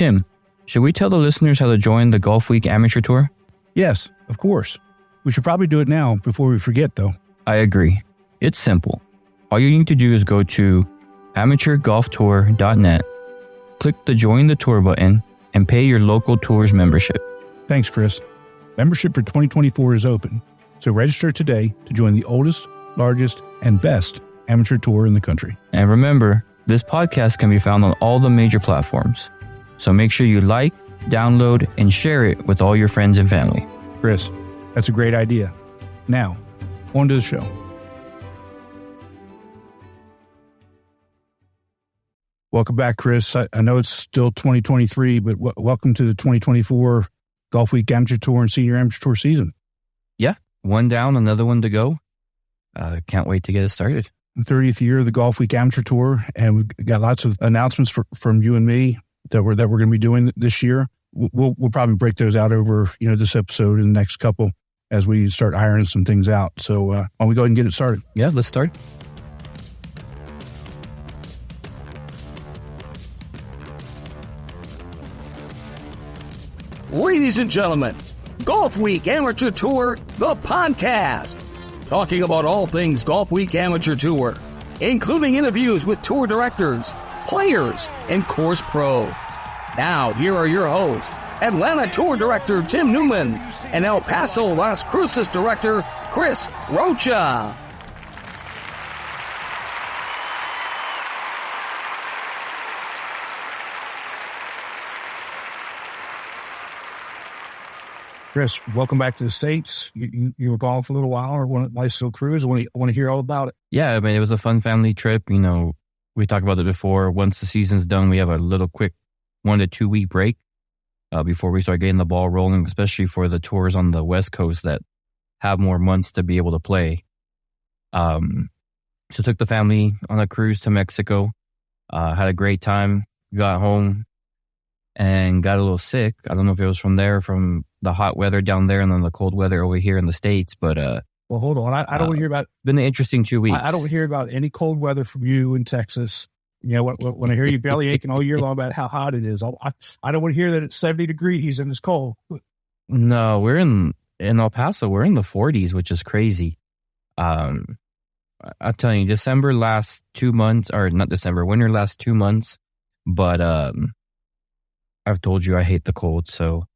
Tim, should we tell the listeners how to join the Golfweek Amateur Tour? Yes, of course. We should probably do it now before we forget, though. I agree. It's simple. All you need to do is go to amateurgolftour.net, click the Join the Tour button, and pay your local tour's membership. Thanks, Chris. Membership for 2024 is open, so register today to join the oldest, largest, and best amateur tour in the country. And remember, this podcast can be found on all the major platforms. So make sure you like, download, and share it with all your friends and family. Chris, that's a great idea. Now, on to the show. Welcome back, Chris. I know it's still 2023, but welcome to the 2024 Golfweek Amateur Tour and Senior Amateur Tour season. Yeah, one down, another one to go. Can't wait to get it started. The 30th year of the Golfweek Amateur Tour, and we've got lots of announcements from you and me that we're going to be doing this year. We'll probably break those out over this episode and the next couple as we start ironing some things out. So why don't we go ahead and get it started? Yeah, let's start. Ladies and gentlemen, Golfweek Amateur Tour, the podcast. Talking about all things Golfweek Amateur Tour, including interviews with tour directors, players, and course pros. Now, here are your hosts, Atlanta Tour Director Tim Newman and El Paso Las Cruces Director Chris Rocha. Chris, welcome back to the States. You were gone for a little while, or one nice little cruise. I want to hear all about it. Yeah, I mean, it was a fun family trip. We talked about it before. Once the season's done, we have a little quick 1 to 2 week break before we start getting the ball rolling, especially for the tours on the West Coast that have more months to be able to play. So took the family on a cruise to Mexico, had a great time, got home and got a little sick. I don't know if it was from the hot weather down there and then the cold weather over here in the States, but well, hold on. I don't hear about. Been an interesting 2 weeks. I don't hear about any cold weather from you in Texas. When I hear you belly aching all year long about how hot it is, I don't want to hear that it's 70 degrees and it's cold. No, we're in El Paso. We're in the 40s, which is crazy. I'll tell you, winter last 2 months, but I've told you I hate the cold, so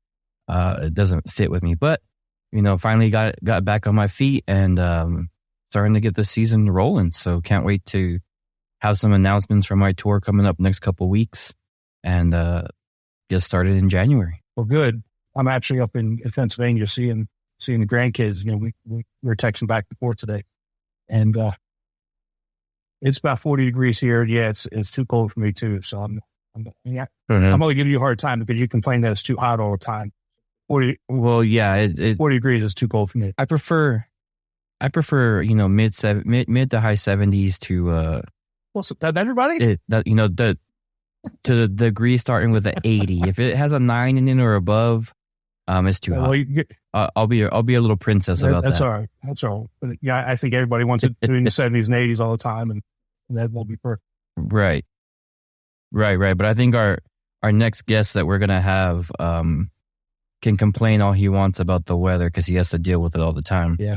it doesn't sit with me. But finally got back on my feet and starting to get the season rolling. So can't wait to have some announcements from my tour coming up next couple weeks and get started in January. Well, good. I'm actually up in Pennsylvania seeing the grandkids. We were texting back and forth today, and it's about 40 degrees here. Yeah, it's too cold for me too. So I'm only giving you a hard time because you complain that it's too hot all the time. 40. Well, yeah, 40 degrees is too cold for me. I prefer mid to high 70s to what's that, everybody? To the degree starting with an 80. If it has a 9 in it or above, it's too hot. I'll be a little princess about that. That's all right. That's all right. But yeah, I think everybody wants it in the 70s and 80s all the time, and that won't be perfect. Right. But I think our next guest that we're gonna have can complain all he wants about the weather because he has to deal with it all the time. Yeah.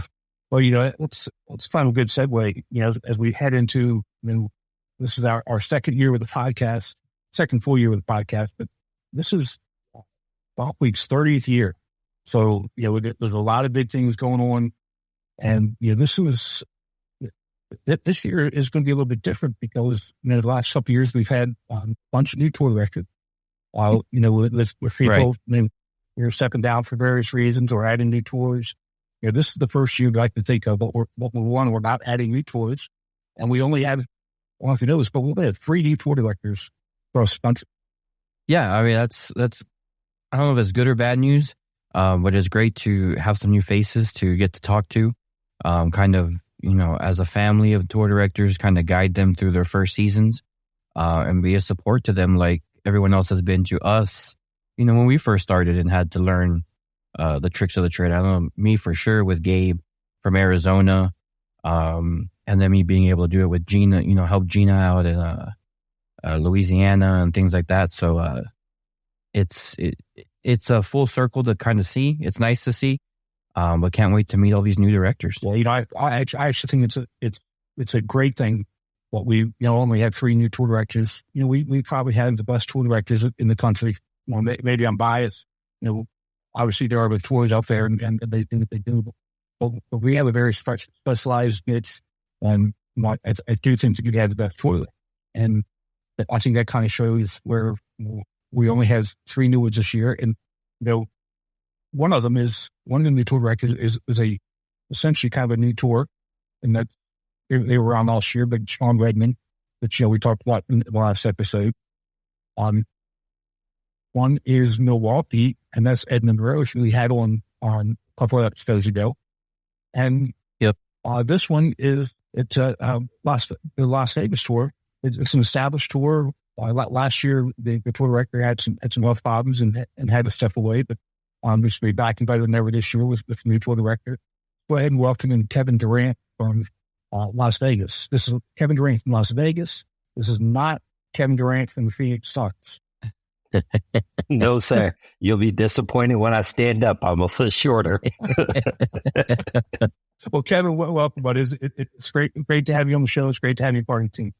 Well, let's find a good segue. As we head into, this is our second year with the podcast, second full year with the podcast, but this is Golfweek's 30th year. So, there's a lot of big things going on. And, this year is going to be a little bit different because, the last couple of years we've had a bunch of new tour directors. While, with people, we're stepping down for various reasons or adding new tours. This is the first year I'd like to think of we're not adding new tours. And we only have, I don't know if you know this, but we only have 3 new tour directors across the country. Yeah, I mean, that's I don't know if it's good or bad news, but it's great to have some new faces to get to talk to, kind of, as a family of tour directors, kind of guide them through their first seasons and be a support to them like everyone else has been to us, when we first started and had to learn the tricks of the trade. I know me for sure with Gabe from Arizona, and then me being able to do it with Gina, help Gina out in Louisiana and things like that. So it's a full circle to kind of see. It's nice to see, but can't wait to meet all these new directors. Well, I actually think it's a great thing. What we only had 3 new tour directors. We probably have the best tour directors in the country. Well, maybe I'm biased. Obviously there are the tours out there, and they do what they do. But we have a very specialized niche, and I do think that you have the best tour. And I think that kind of shows where we only have 3 new ones this year, and one of the new tour directors is a essentially kind of a new tour, and that they were on last year, but Sean Redmond, that we talked about in the last episode. One is Milwaukee, and that's Edmund Rose, who we had on a couple of episodes ago. And this one is the Las Vegas tour. It's an established tour. Last year, the tour director had some health problems and had to step away, but we should be back invited never this year with the new tour director. Go ahead and welcome in Kevin Durant from Las Vegas. This is Kevin Durant from Las Vegas. This is not Kevin Durant from the Phoenix Suns. No, sir. You'll be disappointed when I stand up. I'm a foot shorter. Well, Kevin, welcome, buddy. It's great to have you on the show. It's great to have you part of the team.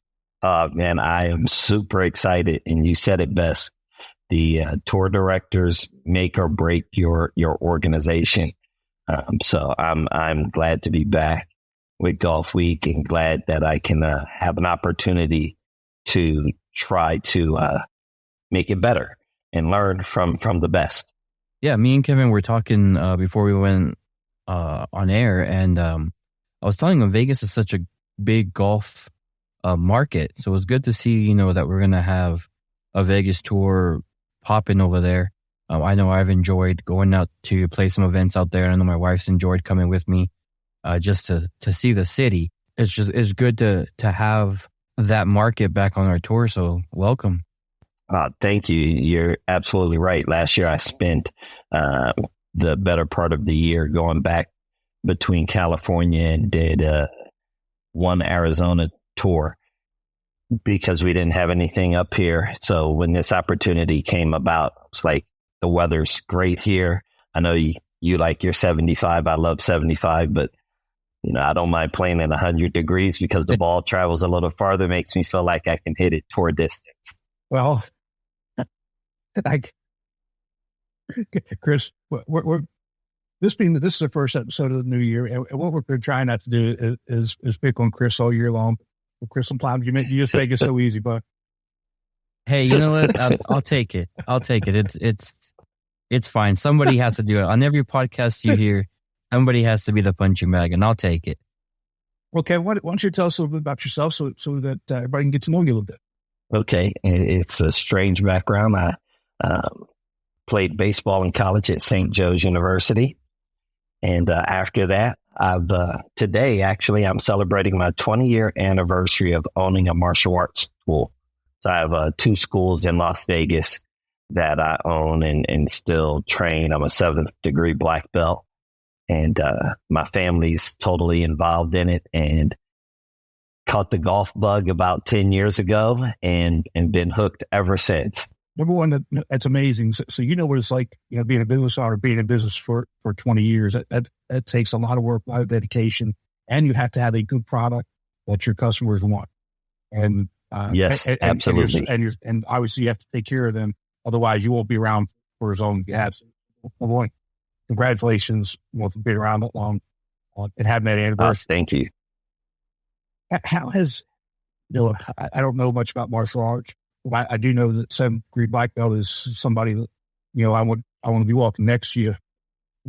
Man, I am super excited, and you said it best. The tour directors make or break your organization. So I'm glad to be back with Golfweek, and glad that I can have an opportunity to try to make it better and learn from the best. Yeah, me and Kevin were talking before we went on air, and I was telling him Vegas is such a big golf market, so it was good to see that we're gonna have a Vegas tour popping over there. I know I've enjoyed going out to play some events out there, and I know my wife's enjoyed coming with me just to see the city. It's good to have that market back on our tour. So welcome. Thank you. You're absolutely right. Last year I spent the better part of the year going back between California and did one Arizona tour because we didn't have anything up here. So when this opportunity came about, it's like, the weather's great here. I know you like your 75. I love 75, but I don't mind playing in 100 degrees because the ball travels a little farther, makes me feel like I can hit it tour distance. Well, Chris, this is the first episode of the new year, and what we're trying not to do is pick on Chris all year long. Chris, sometimes you just make it so easy, but hey, you know what? I'll take it. It's fine. Somebody has to do it. On every podcast you hear, somebody has to be the punching bag, and I'll take it. Okay, why don't you tell us a little bit about yourself so that everybody can get to know you a little bit? Okay, it's a strange background. I played baseball in college at St. Joe's University, and after that, today actually I'm celebrating my 20-year anniversary of owning a martial arts school. So I have 2 schools in Las Vegas that I own and still train. I'm a 7th degree black belt, and my family's totally involved in it, and caught the golf bug about 10 years ago and been hooked ever since. Number one, that's amazing. So what it's like, being a business owner, being in business for 20 years. That takes a lot of work, a lot of dedication, and you have to have a good product that your customers want. And yes, absolutely. And obviously you have to take care of them. Otherwise you won't be around for as long as you have. So, boy, congratulations for being around that long and having that anniversary. Thank you. How has, I don't know much about martial arts. I do know that 7th degree black belt is somebody that, I want to be walking next to you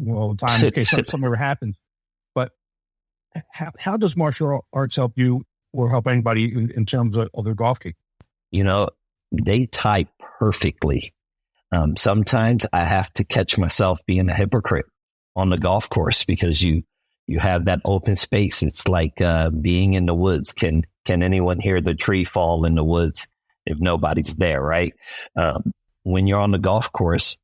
all the time in case something ever happens. But how does martial arts help you or help anybody in terms of their golf game? They tie perfectly. Sometimes I have to catch myself being a hypocrite on the golf course because you have that open space. It's like being in the woods. Can anyone hear the tree fall in the woods if nobody's there, right? When you're on the golf course,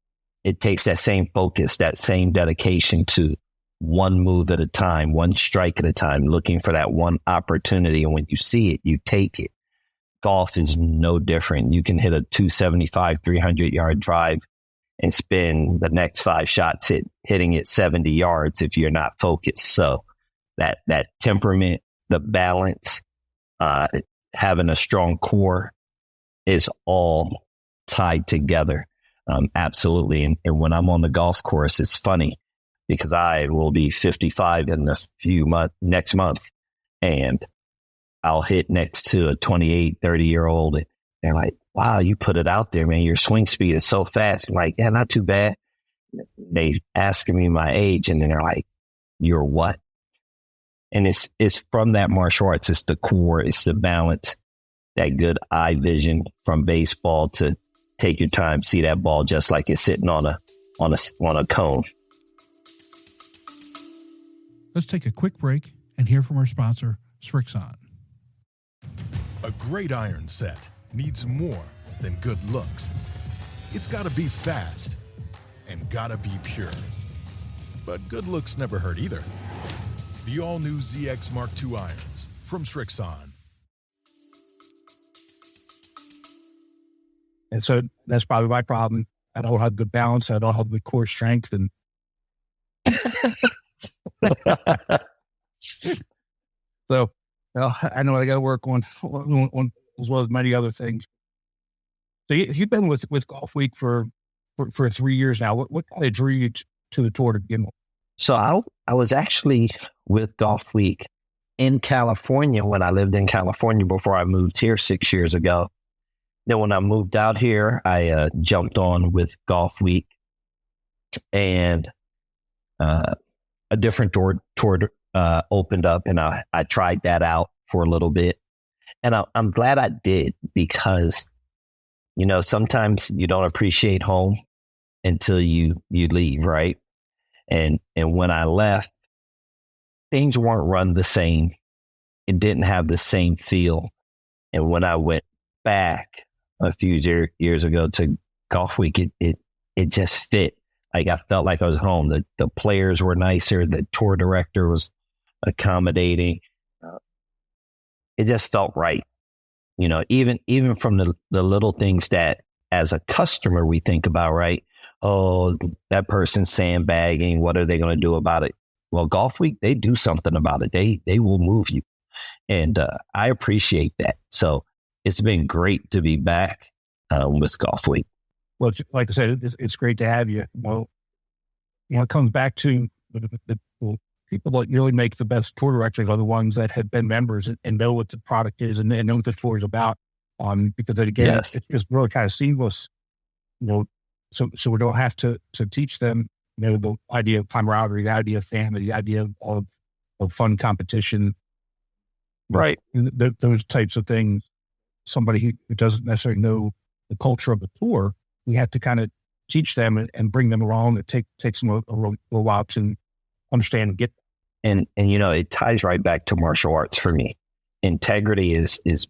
it takes that same focus, that same dedication to one move at a time, one strike at a time, looking for that one opportunity. And when you see it, you take it. Golf is no different. You can hit a 275, 300-yard drive and spend the next 5 shots hitting it 70 yards if you're not focused. So that temperament, the balance, having a strong core is all tied together. Absolutely. And when I'm on the golf course, it's funny because I will be 55 in next month, and I'll hit next to a 28, 30-year-old. And they're like, wow, you put it out there, man. Your swing speed is so fast. I'm like, yeah, not too bad. They asking me my age, and then they're like, you're what? And it's from that martial arts. It's the core. It's the balance, that good eye vision from baseball to take your time, see that ball just like it's sitting on a cone. Let's take a quick break and hear from our sponsor, Srixon. A great iron set needs more than good looks. It's got to be fast and got to be pure. But good looks never hurt either. The all-new ZX Mark II irons from Srixon. And so that's probably my problem. I don't have good balance. I don't have good core strength. And so I know I got to work on as well as many other things. So you've been with Golfweek for 3 years now. What kind of drew you to the tour to begin with? So I was actually with Golfweek in California when I lived in California before I moved here 6 years ago. Then when I moved out here, I jumped on with Golfweek, and a different tour opened up, and I tried that out for a little bit. And I'm glad I did, because, sometimes you don't appreciate home until you leave, right? And when I left, things weren't run the same. It didn't have the same feel. And when I went back a few years ago to Golfweek, it just fit. Like, I felt like I was home. The players were nicer. The tour director was accommodating. It just felt right. Even from the little things that as a customer we think about, right? Oh, that person's sandbagging. What are they going to do about it? Well, Golfweek, they do something about it. They will move you. And I appreciate that. So it's been great to be back with Golfweek. Well, like I said, it's great to have you. Well, it comes back to the people that really make the best tour directors are the ones that have been members and know what the product is and know what the tour is about. Because again, yes, it's just really kind of seamless. So we don't have to teach them, the idea of camaraderie, the idea of family, the idea of fun competition, right? Those types of things. Somebody who doesn't necessarily know the culture of the tour, we have to kind of teach them and bring them along. It takes them a while to understand and get. And it ties right back to martial arts for me. Integrity is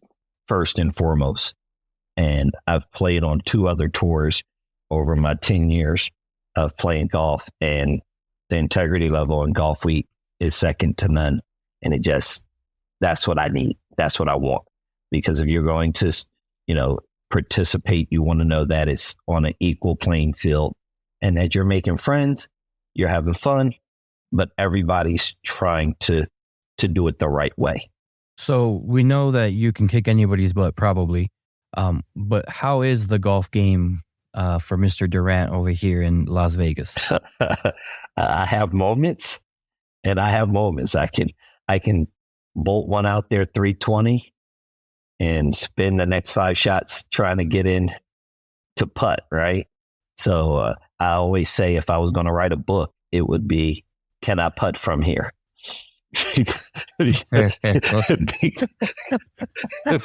first and foremost. And I've played on 2 other tours over my 10 years of playing golf, and the integrity level in Golfweek is second to none. And that's what I need. That's what I want. Because if you're going to, participate, you want to know that it's on an equal playing field and that you're making friends, you're having fun, but everybody's trying to do it the right way. So we know that you can kick anybody's butt, probably. But how is the golf game for Mr. Durant over here in Las Vegas? I have moments, and I have moments. I can bolt one out there 320 and spend the next 5 shots trying to get in to putt, right? So I always say if I was going to write a book, it would be, can I putt from here? If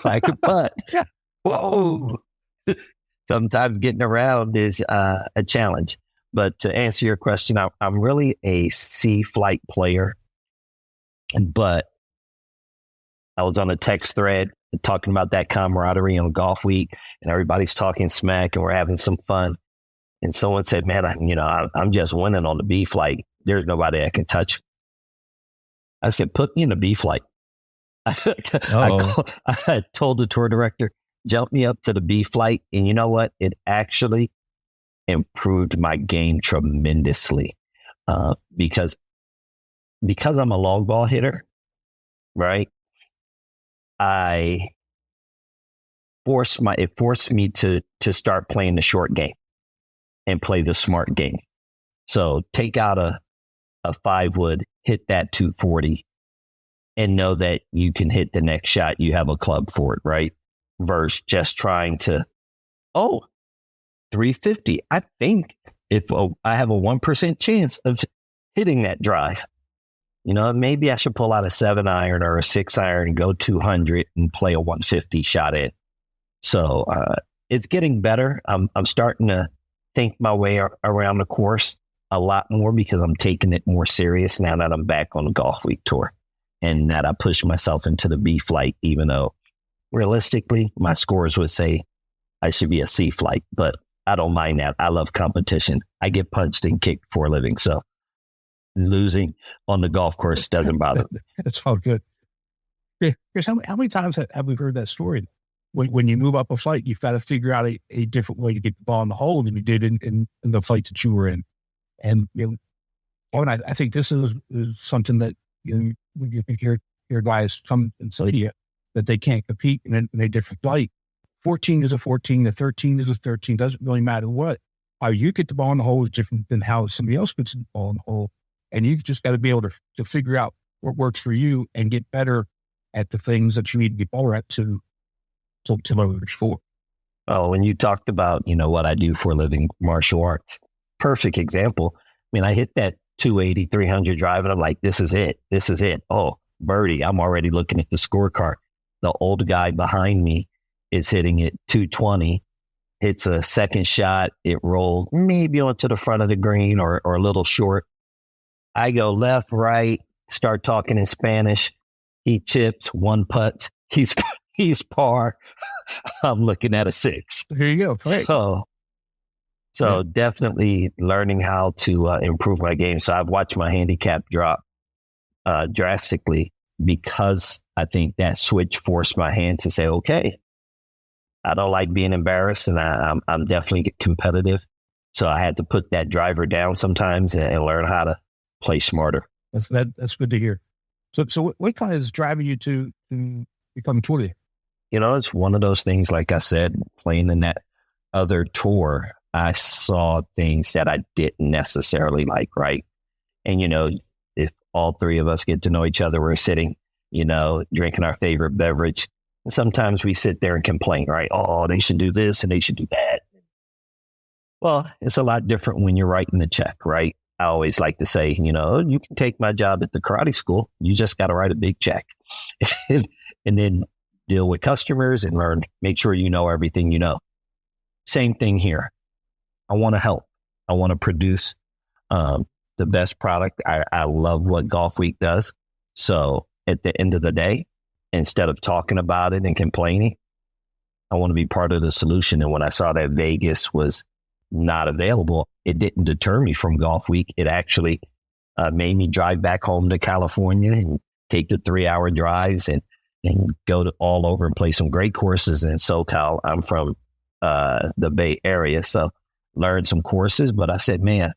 I could putt. Whoa. Sometimes getting around is a challenge. But to answer your question, I'm really a C flight player. But I was on a text thread talking about that camaraderie on Golfweek, and everybody's talking smack, and we're having some fun. And someone said, man, I'm just winning on the B flight. There's nobody that can touch. I said, put me in the B flight. I told the tour director, jump me up to the B flight. And you know what? It actually improved my game tremendously because I'm a long ball hitter, right? It forced me to start playing the short game and play the smart game. So take out a 5-wood, hit that 240, and know that you can hit the next shot. You have a club for it, right? Versus just trying to, 350. I think if I have a 1% chance of hitting that drive, maybe I should pull out a 7-iron or a 6-iron and go 200 and play a 150 shot in. So it's getting better. I'm starting to think my way around the course a lot more because I'm taking it more serious now that I'm back on the Golfweek Tour and that I push myself into the B flight, even though realistically my scores would say I should be a C flight, but I don't mind that. I love competition. I get punched and kicked for a living, so losing on the golf course doesn't bother me. That's all good. Chris, how many times have we heard that story? When you move up a flight, you've got to figure out a different way to get the ball in the hole than you did in the flight that you were in. And I think this is something that when you hear guys come and say to you that they can't compete in a different flight. 14 is a 14, a 13 is a 13. Doesn't really matter what. How you get the ball in the hole is different than how somebody else gets the ball in the hole. And you just got to be able to figure out what works for you and get better at the things that you need to get better at to leverage for. Oh, when you talked about, what I do for a living, martial arts, perfect example. I mean, I hit that 280, 300 drive and I'm like, this is it. This is it. Oh, birdie. I'm already looking at the scorecard. The old guy behind me is hitting it 220, hits a second shot. It rolls maybe onto the front of the green or a little short. I go left, right, start talking in Spanish. He chips, one putt. He's par. I'm looking at a 6. Here you go. Right. So definitely learning how to improve my game. So I've watched my handicap drop drastically because I think that switch forced my hand to say, okay, I don't like being embarrassed and I'm definitely competitive. So I had to put that driver down sometimes and learn how to play smarter. That's good to hear. So what kind of is driving you to become a tour leader? It's one of those things, like I said, playing in that other tour, I saw things that I didn't necessarily like, right? And, if all three of us get to know each other, we're sitting, drinking our favorite beverage. Sometimes we sit there and complain, right? Oh, they should do this and they should do that. Well, it's a lot different when you're writing the check, right? I always like to say, you can take my job at the karate school. You just got to write a big check and then deal with customers and make sure you know everything you know. Same thing here. I want to help. I want to produce the best product. I love what Golfweek does. So at the end of the day, instead of talking about it and complaining, I want to be part of the solution. And when I saw that Vegas was not available, it didn't deter me from Golfweek. It actually made me drive back home to California and take the 3-hour drives and go to all over and play some great courses in SoCal. I'm from the Bay Area, so learned some courses. But I said, man,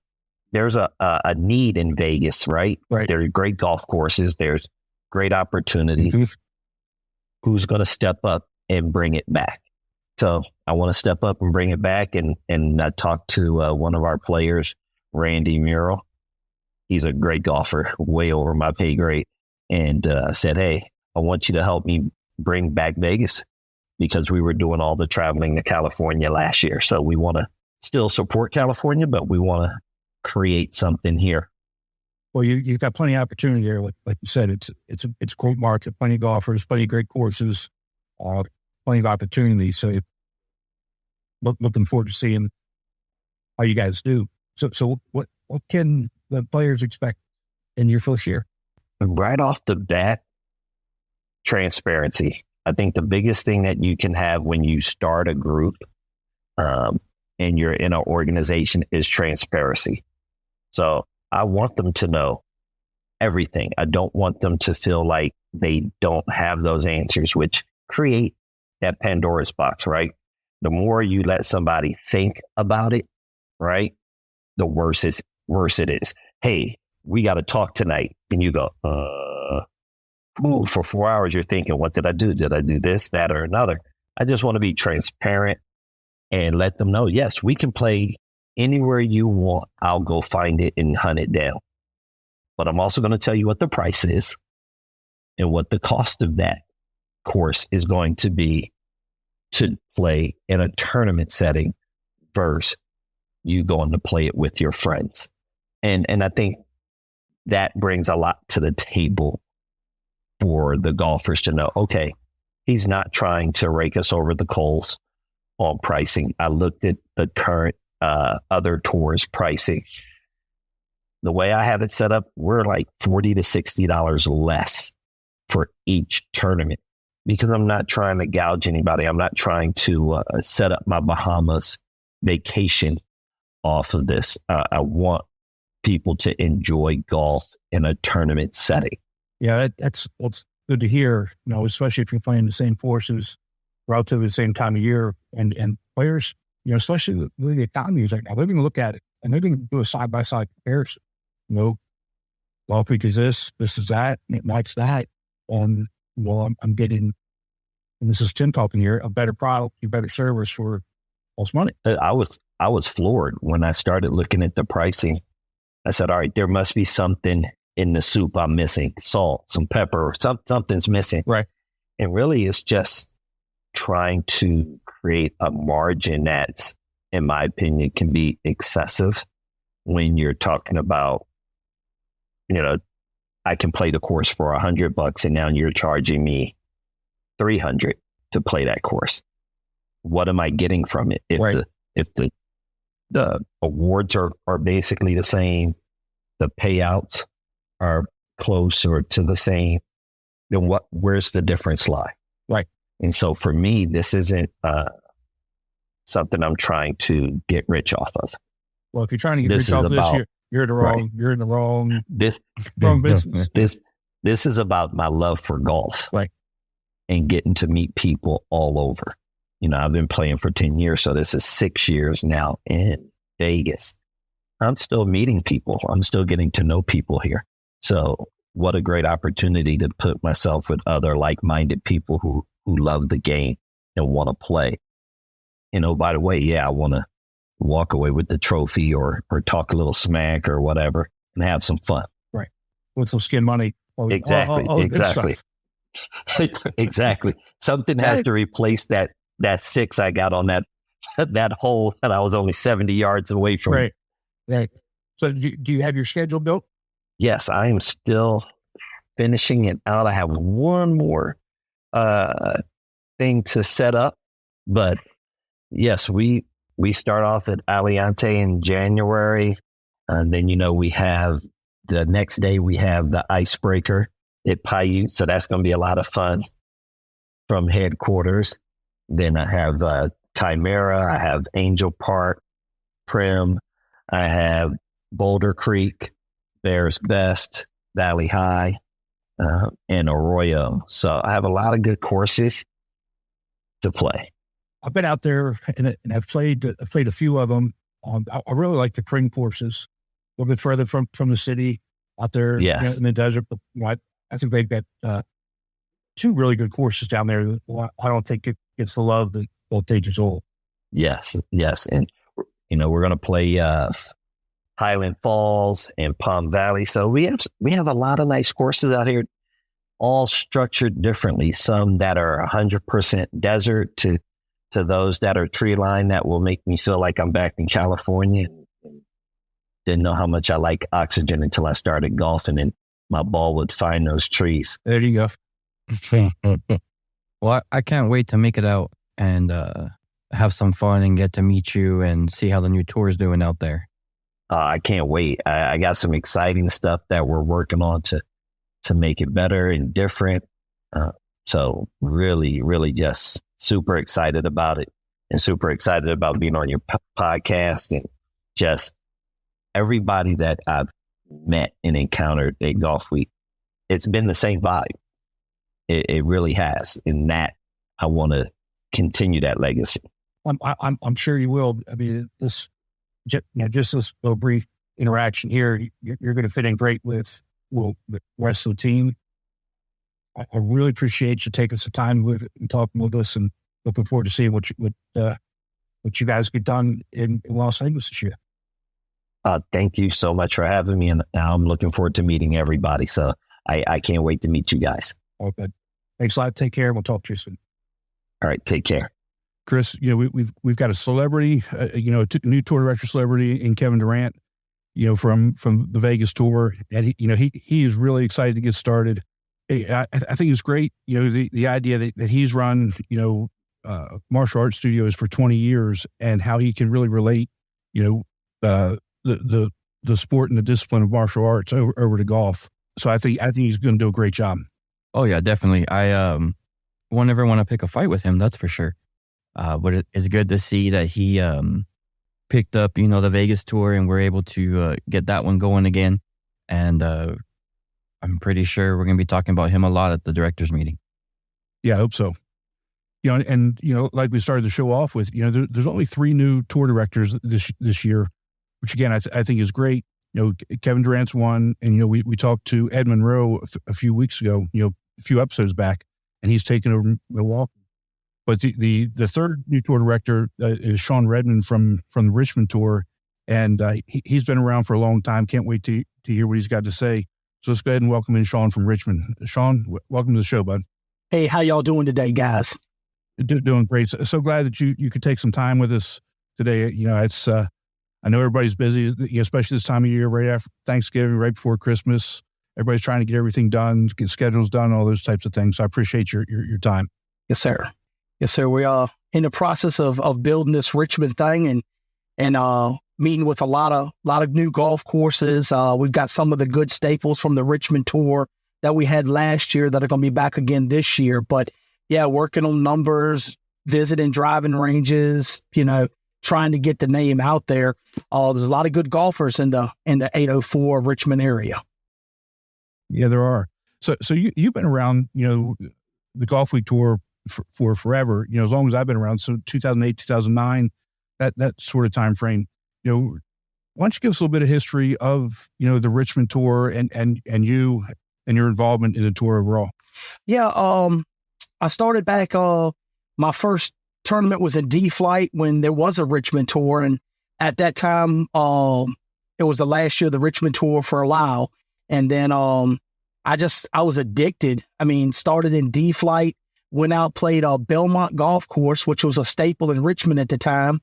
there's a need in Vegas, right? There's great golf courses. There's great opportunity. Mm-hmm. Who's going to step up and bring it back? So I want to step up and bring it back. And I talked to one of our players, Randy Murrell. He's a great golfer, way over my pay grade. And said, hey, I want you to help me bring back Vegas because we were doing all the traveling to California last year. So we want to still support California, but we want to create something here. Well, you've got plenty of opportunity there. Like you said, it's a great market, plenty of golfers, plenty of great courses, plenty of opportunity. So looking forward to seeing how you guys do. So what can the players expect in your first year? Right off the bat, transparency. I think the biggest thing that you can have when you start a group and you're in an organization is transparency. So I want them to know everything. I don't want them to feel like they don't have those answers, which create that Pandora's box, right? The more you let somebody think about it, right? The worse it is. Hey, we got to talk tonight. And you go, for 4 hours, you're thinking, what did I do? Did I do this, that, or another? I just want to be transparent and let them know, yes, we can play anywhere you want. I'll go find it and hunt it down. But I'm also going to tell you what the price is and what the cost of that course is going to be to play in a tournament setting versus you going to play it with your friends. And I think that brings a lot to the table for the golfers to know, okay, he's not trying to rake us over the coals on pricing. I looked at the current other tours pricing. The way I have it set up, we're like $40 to $60 less for each tournament because I'm not trying to gouge anybody. I'm not trying to set up my Bahamas vacation off of this. I want people to enjoy golf in a tournament setting. Yeah, that's good to hear, especially if you're playing the same courses relatively the same time of year and players, especially the way the economy is right now, they're going to look at it and they're going to do a side-by-side comparison. Golfweek is this is that, and it likes that. And I'm getting, and this is Tim talking here, a better product, a better service for less money. I was floored when I started looking at the pricing. I said, all right, there must be something in the soup I'm missing, salt, some pepper, something's missing. Right. And really it's just trying to create a margin that's, in my opinion, can be excessive when you're talking about, I can play the course for $100 and now you're charging me $300 to play that course. What am I getting from it? If the awards are basically the same, the payouts are close or to the same, then where's the difference lie? Right. And so for me, this isn't something I'm trying to get rich off of. Well, if you're trying to get rich off of this, you're in the wrong. Right. You're in the wrong. Wrong business. This is about my love for golf, right? And getting to meet people all over. I've been playing for 10 years, so this is 6 years now in Vegas. I'm still meeting people. I'm still getting to know people here. So what a great opportunity to put myself with other like-minded people who love the game and want to play. By the way, I want to walk away with the trophy or talk a little smack or whatever and have some fun. Right. With some skin money. Exactly. Exactly. Something has to replace that 6 I got on that hole that I was only 70 yards away from. Right. So do you have your schedule built? Yes, I am still finishing it out. I have one more thing to set up, but yes, we start off at Aliante in January, and then we have the next day we have the icebreaker at Paiute, so that's going to be a lot of fun from headquarters. Then I have Chimera, I have Angel Park, Prim, I have Boulder Creek, Bears Best, Valley High, and Arroyo. So I have a lot of good courses to play. I've been out there and I've played a few of them. I really like the Prim courses, a little bit further from the city out there in the desert. But I think they've got 2 really good courses down there. I don't think it gets the love that both stages hold. Yes. And, we're going to play Highland Falls and Palm Valley. So we have a lot of nice courses out here, all structured differently. Some that are 100% desert to those that are tree line that will make me feel like I'm back in California. Didn't know how much I like oxygen until I started golfing and my ball would find those trees. There you go. Well, I can't wait to make it out and have some fun and get to meet you and see how the new tour is doing out there. I can't wait. I got some exciting stuff that we're working on to make it better and different. So really, really just super excited about it and super excited about being on your podcast and just everybody that I've met and encountered at Golfweek. It's been the same vibe. It really has. And that I want to continue that legacy. I'm sure you will. I mean, this just this little brief interaction here, you're going to fit in great with the rest of the team. I really appreciate you taking some time and talking with us, and looking forward to seeing what you guys get done in Los Angeles this year. Thank you so much for having me, and I'm looking forward to meeting everybody. So I can't wait to meet you guys. All good. Thanks a lot. Take care. We'll talk to you soon. All right. Take care. Chris, we've got a celebrity, a new tour director celebrity in Kevin Durant, from the Vegas tour, and he is really excited to get started. I think it's great, the idea that he's run, martial arts studios for 20 years, and how he can really relate, the sport and the discipline of martial arts over to golf. So I think he's going to do a great job. Oh yeah, definitely. I won't ever want to pick a fight with him. That's for sure. But it's good to see that he picked up, the Vegas tour, and we're able to get that one going again. And I'm pretty sure we're going to be talking about him a lot at the directors meeting. Yeah, I hope so. And like we started the show off with, there's only 3 new tour directors this year, which again, I think is great. Kevin Durant's one, and we talked to Ed Monroe a few weeks ago, a few episodes back, and he's taken over Milwaukee. But the third new tour director is Sean Redmond from the Richmond tour, and he's been around for a long time. Can't wait to hear what he's got to say. So let's go ahead and welcome in Sean from Richmond. Sean, welcome to the show, bud. Hey, how y'all doing today, guys? Doing great. So glad that you could take some time with us today. It's I know everybody's busy, especially this time of year, right after Thanksgiving, right before Christmas. Everybody's trying to get everything done, get schedules done, all those types of things. So I appreciate your time. Yes, sir. Yes, sir. We are in the process of building this Richmond thing and meeting with a lot of new golf courses. We've got some of the good staples from the Richmond tour that we had last year that are going to be back again this year. But yeah, working on numbers, visiting driving ranges, trying to get the name out there. There's a lot of good golfers in the 804 Richmond area. Yeah, there are. So you've been around, the Golfweek tour for forever, as long as I've been around. So 2008, 2009, that sort of time frame. Why don't you give us a little bit of history of, the Richmond tour and you and your involvement in the tour overall? Yeah. I started back, my first tournament was in D-Flight when there was a Richmond tour. And at that time, it was the last year of the Richmond tour for a while. And then I was addicted. Started in D-Flight, went out, played Belmont Golf Course, which was a staple in Richmond at the time.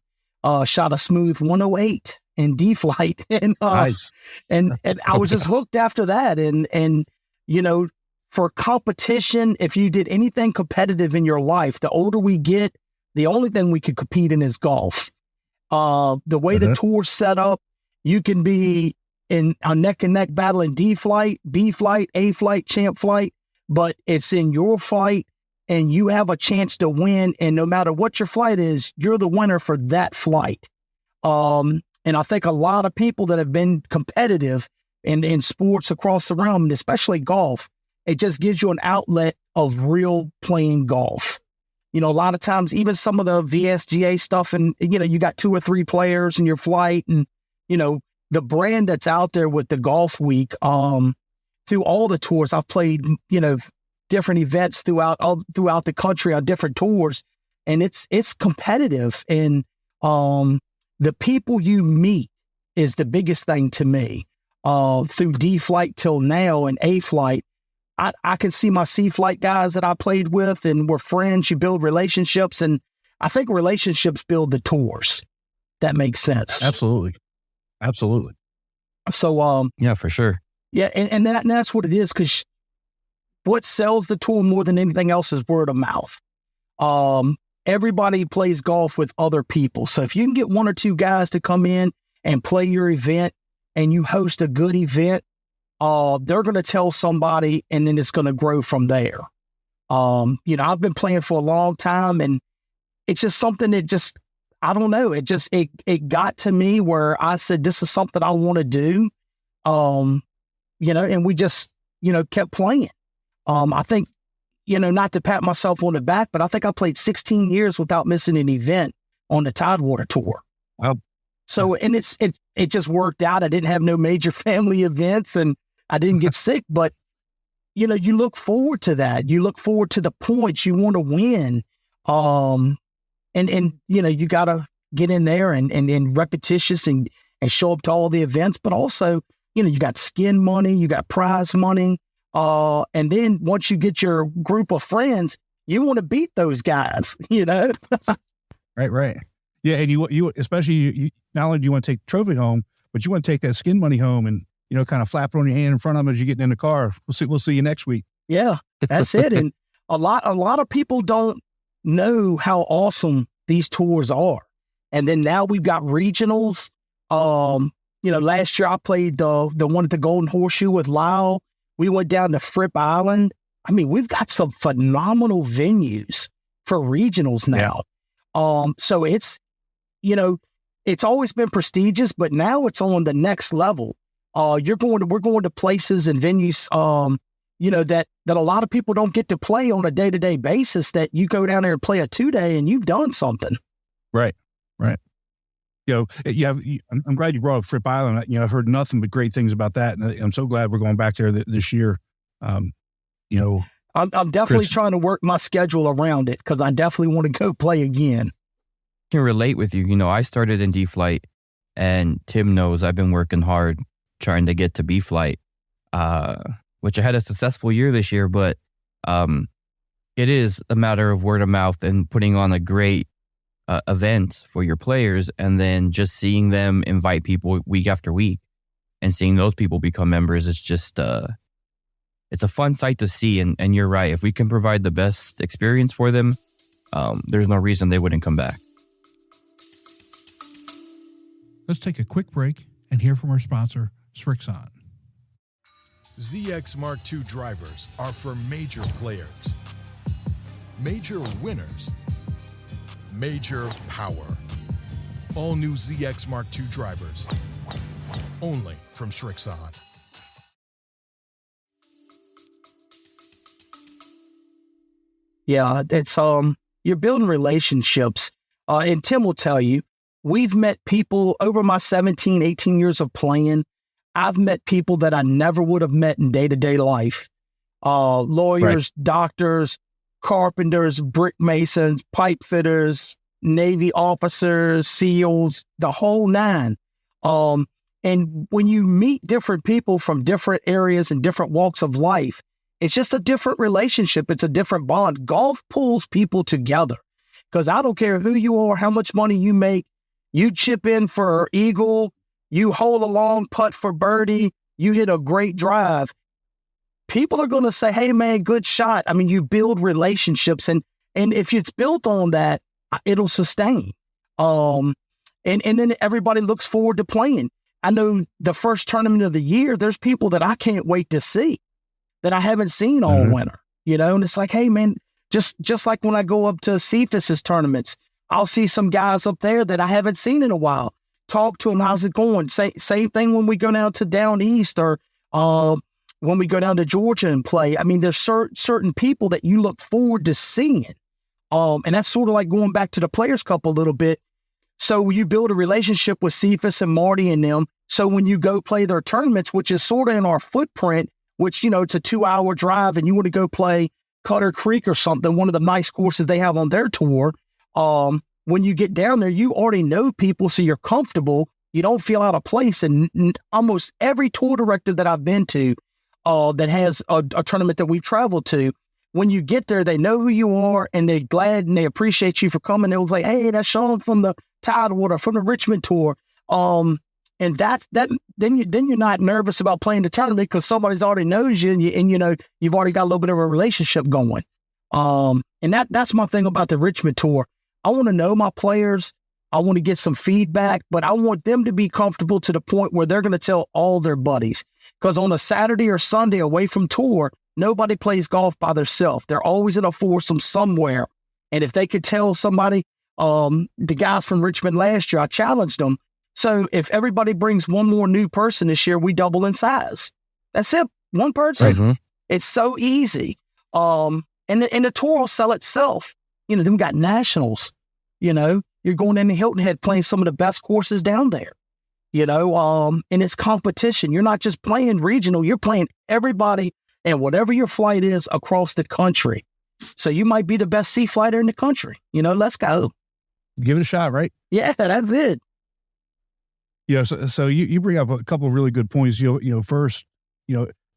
Shot a smooth 108 in D-Flight. And, nice. and I was just hooked after that. And for competition, if you did anything competitive in your life, the older we get, the only thing we could compete in is golf. The way the tour's set up, you can be in a neck-and-neck battle in D-Flight, B-Flight, A-Flight, Champ Flight, but it's in your flight, and you have a chance to win, and no matter what your flight is, you're the winner for that flight. And I think a lot of people that have been competitive in sports across the realm, and especially golf, it just gives you an outlet of real playing golf. A lot of times, even some of the VSGA stuff, and, you got 2 or 3 players in your flight, and, the brand that's out there with the Golfweek, through all the tours, I've played, different events throughout the country on different tours, and it's competitive. And the people you meet is the biggest thing to me. Through D-Flight till now and A-Flight, I can see my C-Flight guys that I played with, and we're friends. You build relationships, and I think relationships build the tours. That makes sense. Absolutely. So, yeah, for sure. Yeah. And that's what it is. 'Cause what sells the tour more than anything else is word of mouth. Everybody plays golf with other people. So if you can get 1 or 2 guys to come in and play your event, and you host a good event, they're going to tell somebody, and then it's going to grow from there. I've been playing for a long time, and it's just something that just, I don't know. It got to me where I said, this is something I want to do. And we just, kept playing. I think, not to pat myself on the back, but I think I played 16 years without missing an event on the Tidewater Tour. Wow. So, and it just worked out. I didn't have no major family events and I didn't get sick, but you know, you look forward to that. You look forward to the points you want to win. And you know, you got to get in there and repetitious and show up to all the events, but also, you know, you got skin money, you got prize money. And then once you get your group of friends, you want to beat those guys, you know? Right. Yeah. And you especially, not only do you want to take the trophy home, but you want to take that skin money home and, you know, kind of flap it on your hand in front of them as you get in the car. We'll see you next week. Yeah, that's it. And a lot of people don't know how awesome these tours are. And then now we've got regionals. You know, last year I played the one at the Golden Horseshoe with Lyle. We went down to Fripp Island. I mean, we've got some phenomenal venues for regionals now. Yeah. So it's, you know, it's always been prestigious, but now it's on the next level. We're going to places and venues, you know, that a lot of people don't get to play on a day-to-day basis, that you go down there and play a 2-day and you've done something. Right. You know, I'm glad you brought up Fripp Island. You know, I've heard nothing but great things about that. And I'm so glad we're going back there this year. You know, I'm definitely trying to work my schedule around it because I definitely want to go play again. I can relate with you. You know, I started in D flight and Tim knows I've been working hard trying to get to B flight, which I had a successful year this year, but it is a matter of word of mouth and putting on a great event for your players, and then just seeing them invite people week after week and seeing those people become members. It's just it's a fun sight to see. And you're right, if we can provide the best experience for them, there's no reason they wouldn't come back. Let's take a quick break and hear from our sponsor, Srixon. ZX Mark II drivers are for major players, major winners, major power. All new ZX Mark II drivers, only from Srixon. Yeah, it's you're building relationships. And Tim will tell you, we've met people over my 17, 18 years of playing. I've met people that I never would have met in day-to-day life. Lawyers, doctors, carpenters, brick masons, pipe fitters, Navy officers, SEALs, the whole nine. And when you meet different people from different areas and different walks of life, it's just a different relationship. It's a different bond. Golf pulls people together because I don't care who you are, how much money you make, you chip in for eagle, you hold a long putt for birdie, you hit a great drive. People are going to say, hey, man, good shot. I mean, you build relationships. And if it's built on that, it'll sustain. And then everybody looks forward to playing. I know the first tournament of the year, there's people that I can't wait to see that I haven't seen all winter, you know? And it's like, hey, man, just like when I go up to Cephas's tournaments, I'll see some guys up there that I haven't seen in a while. Talk to them. How's it going? Same thing when we go down to down east or when we go down to Georgia and play. I mean, there's certain people that you look forward to seeing. And that's sort of like going back to the Players Cup a little bit. So you build a relationship with Cephas and Marty and them. So when you go play their tournaments, which is sort of in our footprint, which, you know, it's a 2-hour drive and you want to go play Cutter Creek or something, one of the nice courses they have on their tour. When you get down there, you already know people, so you're comfortable. You don't feel out of place. And almost every tour director that I've been to that has a tournament that we've traveled to, when you get there, they know who you are and they're glad and they appreciate you for coming. They was like, hey, that's Sean from the Tidewater, from the Richmond tour. And then you're not nervous about playing the tournament because somebody's already knows you and you know, you've already got a little bit of a relationship going. And that's my thing about the Richmond tour. I want to know my players. I want to get some feedback, but I want them to be comfortable to the point where they're going to tell all their buddies. Because on a Saturday or Sunday away from tour, nobody plays golf by themselves. They're always in a foursome somewhere. And if they could tell somebody, the guys from Richmond last year, I challenged them. So if everybody brings one more new person this year, we double in size. That's it. One person. Mm-hmm. It's so easy. And the tour will sell itself. You know, then we got nationals, you know, you're going into Hilton Head playing some of the best courses down there, and it's competition. You're not just playing regional, you're playing everybody and whatever your flight is across the country. So you might be the best sea fighter in the country. Let's go. Give it a shot, right? Yeah, that's it. So you bring up a couple of really good points. First,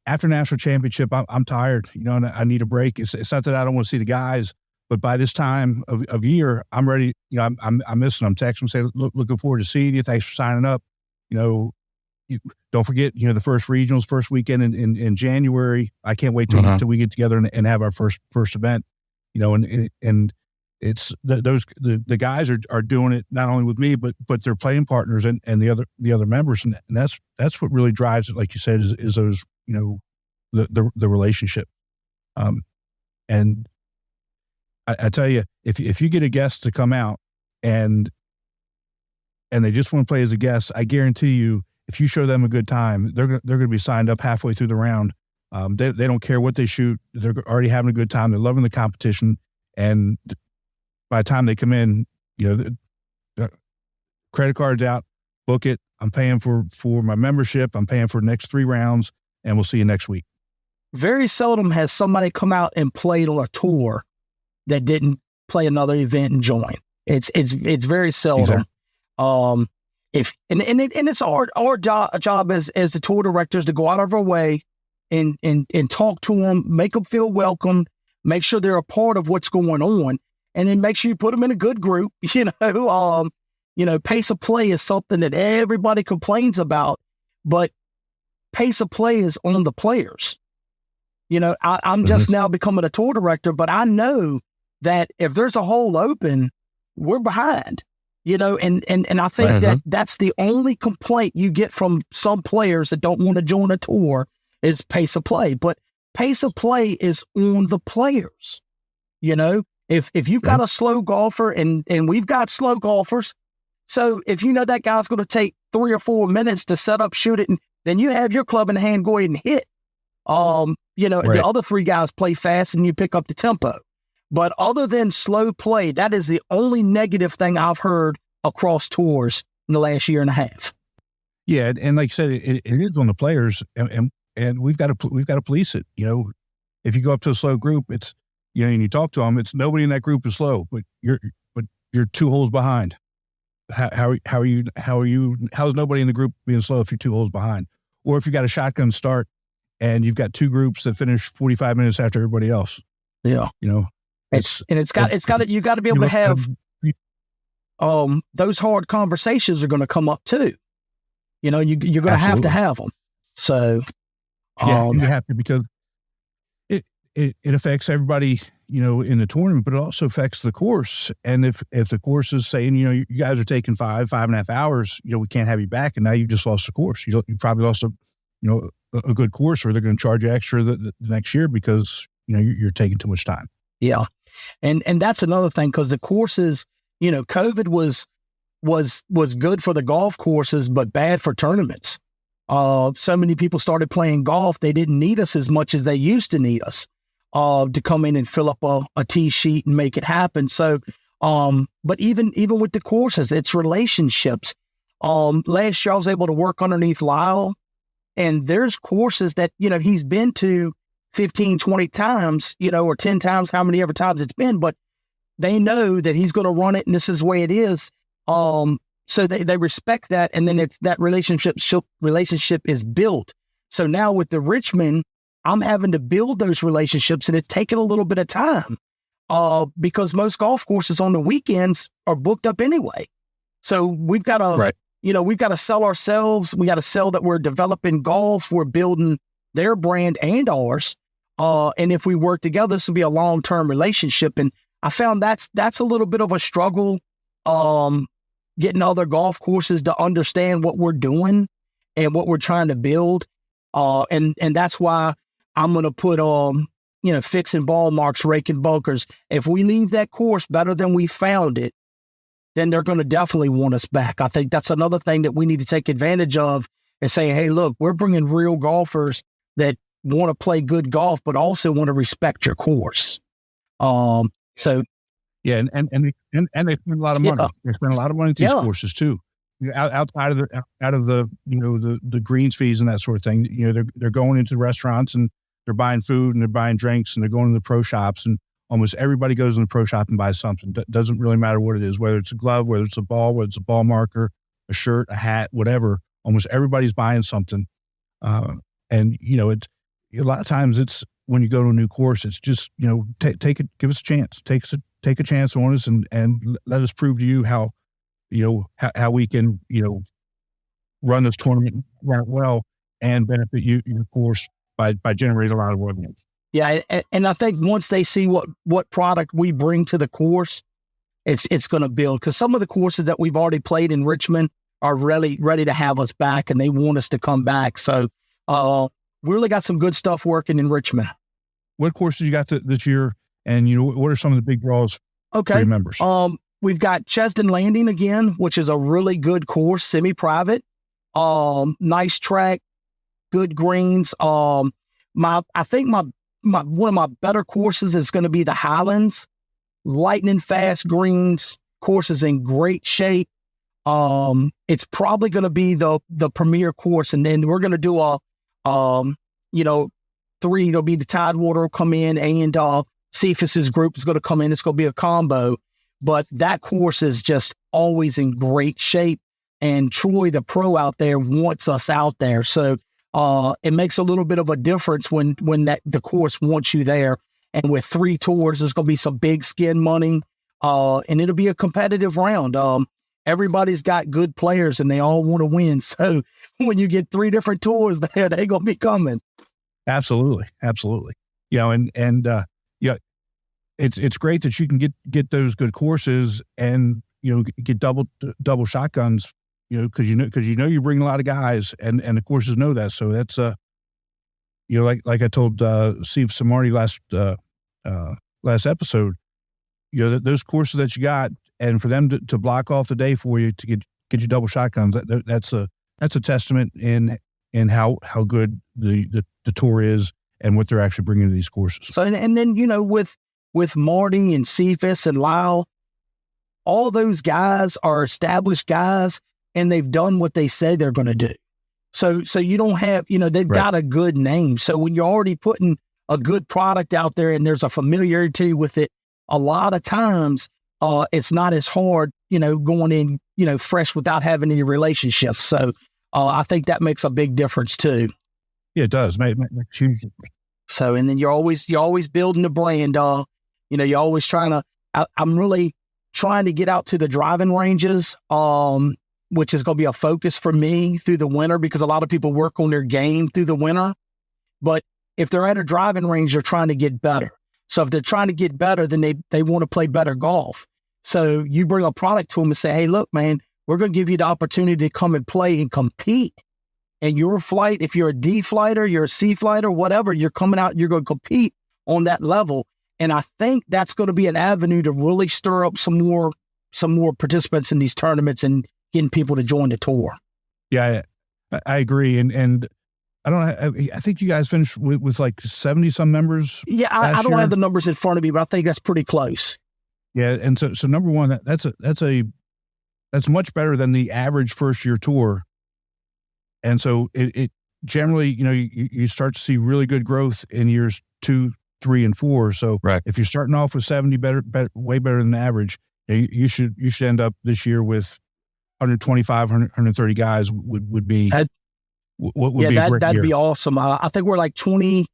after national championship, I'm tired, and I need a break. It's not that I don't want to see the guys, but by this time of year, I'm ready. I'm missing them. Text them, say, looking forward to seeing you. Thanks for signing up. Don't forget, the first regionals, first weekend in January. I can't wait till we get together and have our first event, and it's the guys are doing it not only with me, but their playing partners and the other members. And that's what really drives it. Like you said, is those, the relationship. And I tell you, if you get a guest to come out and they just want to play as a guest, I guarantee you, if you show them a good time, they're going to be signed up halfway through the round. They don't care what they shoot. They're already having a good time. They're loving the competition. And by the time they come in, the credit card's out, book it. I'm paying for my membership. I'm paying for the next 3 rounds, and we'll see you next week. Very seldom has somebody come out and played on a tour that didn't play another event and join. It's very seldom. Exactly. It's our job as the tour directors to go out of our way and talk to them, make them feel welcome, make sure they're a part of what's going on, and then make sure you put them in a good group. Pace of play is something that everybody complains about, but pace of play is on the players. I'm just now becoming a tour director, but I know that if there's a hole open, we're behind. And I think that's the only complaint you get from some players that don't want to join a tour is pace of play. But pace of play is on the players. If you've got a slow golfer and we've got slow golfers, so if that guy's going to take 3 or 4 minutes to set up, shoot it, and then you have your club in hand, go ahead and hit. The other 3 guys play fast and you pick up the tempo. But other than slow play, that is the only negative thing I've heard across tours in the last year and a half. Yeah, and like you said, it is on the players, and we've got to police it. If you go up to a slow group, it's and you talk to them, it's nobody in that group is slow, but you're 2 holes behind. How is nobody in the group being slow if you're 2 holes behind? Or if you got a shotgun start and you've got 2 groups that finish 45 minutes after everybody else. Yeah, you got to be able to have those hard conversations are going to come up too. You're going to have them. So you have to, because it affects everybody, in the tournament, but it also affects the course. And if the course is saying, you guys are taking 5.5 hours, we can't have you back, and now you just lost the course. You probably lost a good course, or they're going to charge you extra the next year because you're taking too much time. Yeah, and that's another thing, because the courses, COVID was good for the golf courses, but bad for tournaments. So many people started playing golf; they didn't need us as much as they used to need us to come in and fill up a tee sheet and make it happen. So, but even with the courses, it's relationships. Last year I was able to work underneath Lyle, and there's courses that he's been to 15, 20 times, or 10 times, how many ever times it's been, but they know that he's going to run it and this is the way it is. So they respect that. And then it's that relationship is built. So now with the Richmond, I'm having to build those relationships, and it's taking a little bit of time because most golf courses on the weekends are booked up anyway. So we've got to, we've got to sell ourselves. We got to sell that we're developing golf. We're building their brand and ours. And if we work together, this will be a long-term relationship. And I found that's a little bit of a struggle, getting other golf courses to understand what we're doing and what we're trying to build. And that's why I'm going to put, fixing ball marks, raking bunkers. If we leave that course better than we found it, then they're going to definitely want us back. I think that's another thing that we need to take advantage of and say, hey, look, we're bringing real golfers that want to play good golf, but also want to respect your course. So Yeah, and they spend a lot of money. Yeah. They spend a lot of money at these courses too. Outside of the the greens fees and that sort of thing. They're going into restaurants and they're buying food and they're buying drinks and they're going to the pro shops, and almost everybody goes in the pro shop and buys something. Doesn't really matter what it is, whether it's a glove, whether it's a ball, whether it's a ball marker, a shirt, a hat, whatever. Almost everybody's buying something. And it's a lot of times it's when you go to a new course, it's just, take it, give us a chance, take a chance on us and let us prove to you how we can, run this tournament, run it well, and benefit you, of course, by generating a lot of revenue. Yeah. And I think once they see what product we bring to the course, it's going to build, because some of the courses that we've already played in Richmond are really ready to have us back and they want us to come back. So, we really got some good stuff working in Richmond. What courses you got this year? And, what are some of the big draws for your members? We've got Chesden Landing again, which is a really good course, semi-private, nice track, good greens. I think one of my better courses is going to be the Highlands, lightning fast greens, courses in great shape. It's probably going to be the premier course. And then we're going to do three, it'll be the Tidewater will come in and, Cephas's group is going to come in. It's going to be a combo, but that course is just always in great shape. And Troy, the pro out there, wants us out there. So, it makes a little bit of a difference when the course wants you there. And with 3 tours, there's going to be some big skin money, and it'll be a competitive round. Everybody's got good players and they all want to win. So when you get 3 different tours there, they're going to be coming. Absolutely. It's great that you can get those good courses and, get double shotguns, because you bring a lot of guys and the courses know that. So that's, like I told Steve Samardi last episode, those courses that you got, and for them to block off the day for you to get you double shotguns, that's a testament in how good the tour is and what they're actually bringing to these courses. So and then with Marty and Cephas and Lyle, all those guys are established guys and they've done what they say they're going to do. So you don't have, they've got a good name. So when you're already putting a good product out there and there's a familiarity with it, a lot of times it's not as hard, going in, fresh without having any relationships. So I think that makes a big difference too. Yeah, it does. Makes huge difference. So, and then you're always building the brand. You're always I'm really trying to get out to the driving ranges, which is going to be a focus for me through the winter, because a lot of people work on their game through the winter. But if they're at a driving range, they're trying to get better. So if they're trying to get better, then they want to play better golf. So you bring a product to them and say, hey, look, man, we're going to give you the opportunity to come and play and compete. And your flight, if you're a D flighter, you're a C flighter, whatever, you're coming out, you're going to compete on that level. And I think that's going to be an avenue to really stir up some more participants in these tournaments and getting people to join the tour. Yeah, I agree. And I don't know, I think you guys finished with like 70 some members. Yeah, I don't have the numbers in front of me, but I think that's pretty close. Yeah. And so number one, that's much better than the average first year tour. And so it generally, you start to see really good growth in years 2, 3, and 4. So if you're starting off with 70, better, way better than the average, you should end up this year with 125, 130 guys would be what would be a great that'd year. Be awesome. I think we're like 28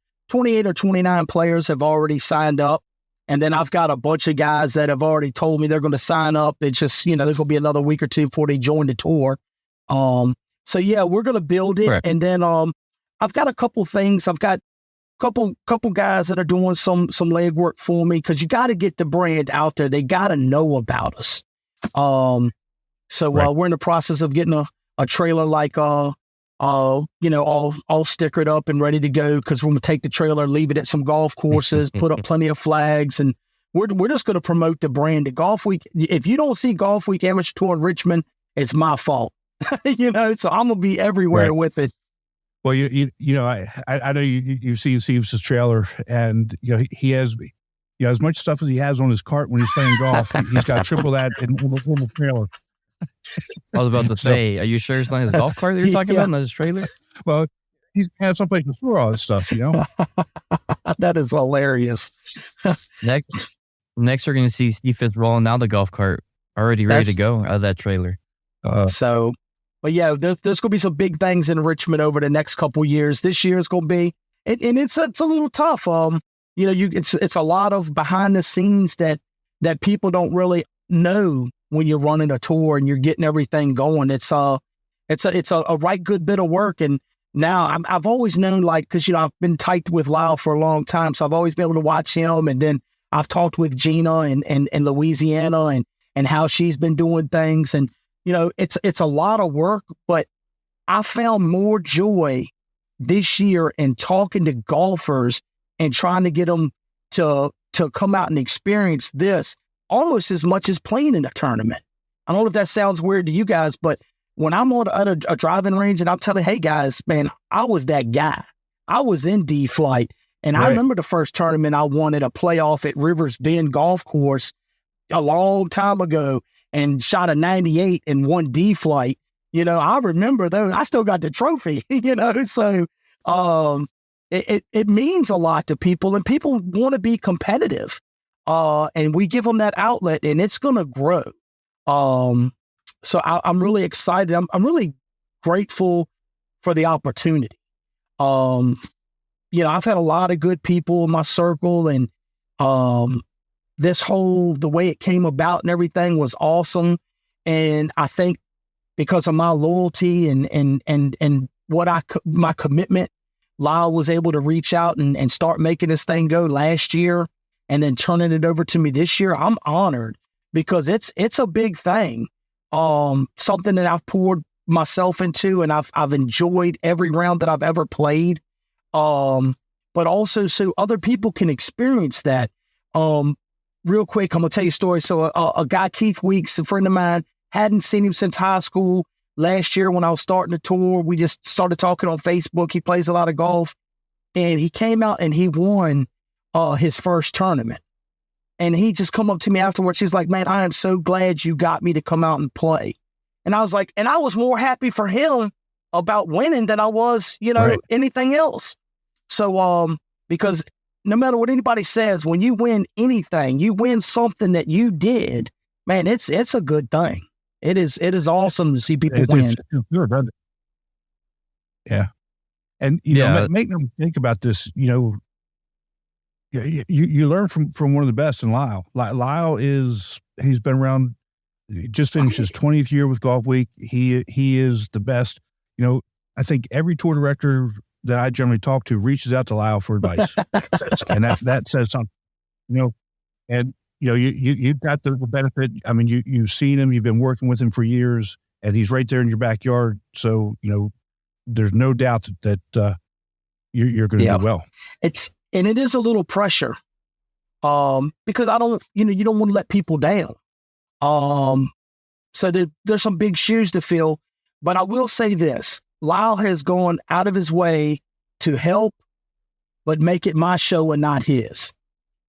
or 29 players have already signed up. And then I've got a bunch of guys that have already told me they're going to sign up. It's just, there's going to be another week or two before they join the tour. So yeah, we're going to build it. Right. And then, I've got a couple things. I've got couple guys that are doing some legwork for me, because you got to get the brand out there. They got to know about us. We're in the process of getting a trailer like, all stickered up and ready to go, because we're going to take the trailer, leave it at some golf courses, put up plenty of flags, and we're just going to promote the brand. The Golf Week, if you don't see Golfweek Amateur Tour in Richmond, it's my fault. So I'm going to be everywhere with it. Well, I know you've seen Steve's trailer, and he has as much stuff as he has on his cart when he's playing golf, he's got triple that in the trailer. I was about to say, are you sure it's not his golf cart that you're talking about, not his trailer? Well, he's going to have someplace to store all this stuff, That is hilarious. Next, we're going to see Steve Fitz rolling out the golf cart, already ready to go out of that trailer. But yeah, there's going to be some big things in Richmond over the next couple years. This year is going to be, and it's a little tough. It's a lot of behind the scenes that people don't really know when you're running a tour and you're getting everything going. It's a right good bit of work. And now I've always known, because I've been tight with Lyle for a long time, so I've always been able to watch him. And then I've talked with Gina and Louisiana and how she's been doing things. And it's a lot of work, but I found more joy this year in talking to golfers and trying to get them to come out and experience this almost as much as playing in a tournament. I don't know if that sounds weird to you guys, but when I'm at a driving range and I'm telling, hey guys, man, I was that guy. I was in D Flight. And I remember the first tournament I won at a playoff at Rivers Bend Golf Course a long time ago and shot a 98 and won D Flight. I remember those. I still got the trophy, so it means a lot to people, and people want to be competitive. And we give them that outlet, and it's going to grow. So I'm really excited. I'm really grateful for the opportunity. I've had a lot of good people in my circle, and the way it came about and everything was awesome. And I think because of my loyalty and my commitment, Lyle was able to reach out and start making this thing go last year and then turning it over to me this year. I'm honored because it's a big thing. Something that I've poured myself into, and I've enjoyed every round that I've ever played. But also so other people can experience that. Real quick, I'm gonna tell you a story. So a guy, Keith Weeks, a friend of mine, hadn't seen him since high school. Last year when I was starting the tour, we just started talking on Facebook. He plays a lot of golf, and he came out and he won his first tournament. And he just come up to me afterwards. He's like, man, I am so glad you got me to come out and play. And I was like, and I was more happy for him about winning than I was, anything else. So, because no matter what anybody says, when you win anything, you win something that you did, man, it's a good thing. It is awesome to see people win. It's good, brother. Yeah. And, make them think about this, you learn from one of the best in Lyle. Lyle he's been around, just finished his 20th year with Golfweek. He is the best. I think every tour director that I generally talk to reaches out to Lyle for advice. And that says something, and you've got the benefit. I mean, you've seen him, you've been working with him for years, and he's right there in your backyard. So, there's no doubt that you're going to do well. And it is a little pressure, because I don't, you don't want to let people down. So there's some big shoes to fill, but I will say this: Lyle has gone out of his way to help, but make it my show and not his.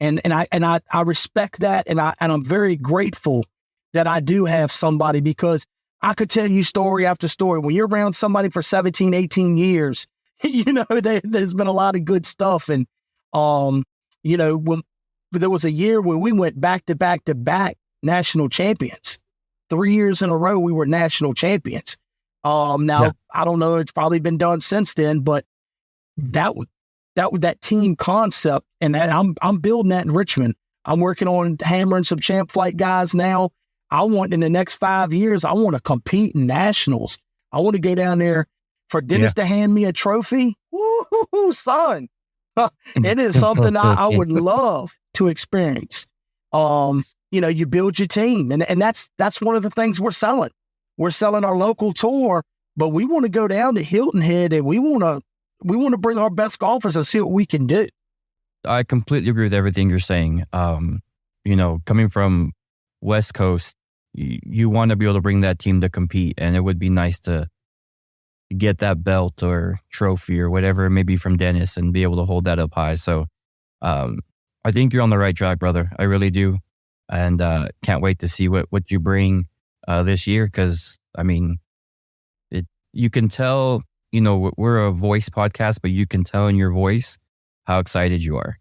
And I respect that, and I'm very grateful that I do have somebody, because I could tell you story after story. When you're around somebody for 17, 18 years, there's been a lot of good stuff. And when there was a year where we went back to back to back national champions, 3 years in a row we were national champions. I don't know, it's probably been done since then, but that team concept, and I'm building that in Richmond. I'm working on hammering some champ flight guys now. I want in the next 5 years, I want to compete in nationals. I want to go down there for Dennis to hand me a trophy. Woo, son. It is something I would love to experience. You build your team, and that's one of the things we're selling. We're selling our local tour, but we want to go down to Hilton Head, and we want to bring our best golfers and see what we can do. I completely agree with everything you're saying. Coming from West Coast, you want to be able to bring that team to compete, and it would be nice to get that belt or trophy or whatever it may be from Dennis and be able to hold that up high. So I I think you're on the right track, brother. I really do. And can't wait to see what you bring this year. Because, I mean, you can tell, we're a voice podcast, but you can tell in your voice how excited you are.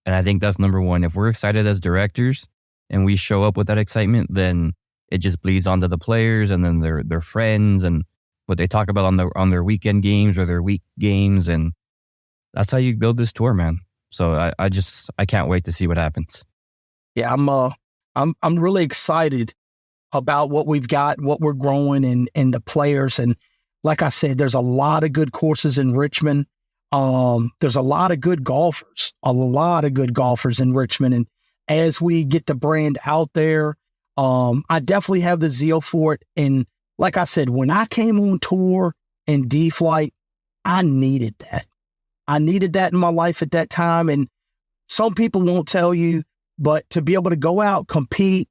And I think that's number one. If we're excited as directors and we show up with that excitement, then it just bleeds onto the players and then their friends and what they talk about on their weekend games or their week games. And that's how you build this tour, man. So I can't wait to see what happens. Yeah, I'm really excited about what we've got, what we're growing and the players. And like I said, there's a lot of good courses in Richmond. There's a lot of good golfers in Richmond. And as we get the brand out there, I definitely have the zeal for it. And like I said, when I came on tour in D-Flight, I needed that. I needed that in my life at that time. And some people won't tell you, but to be able to go out, compete,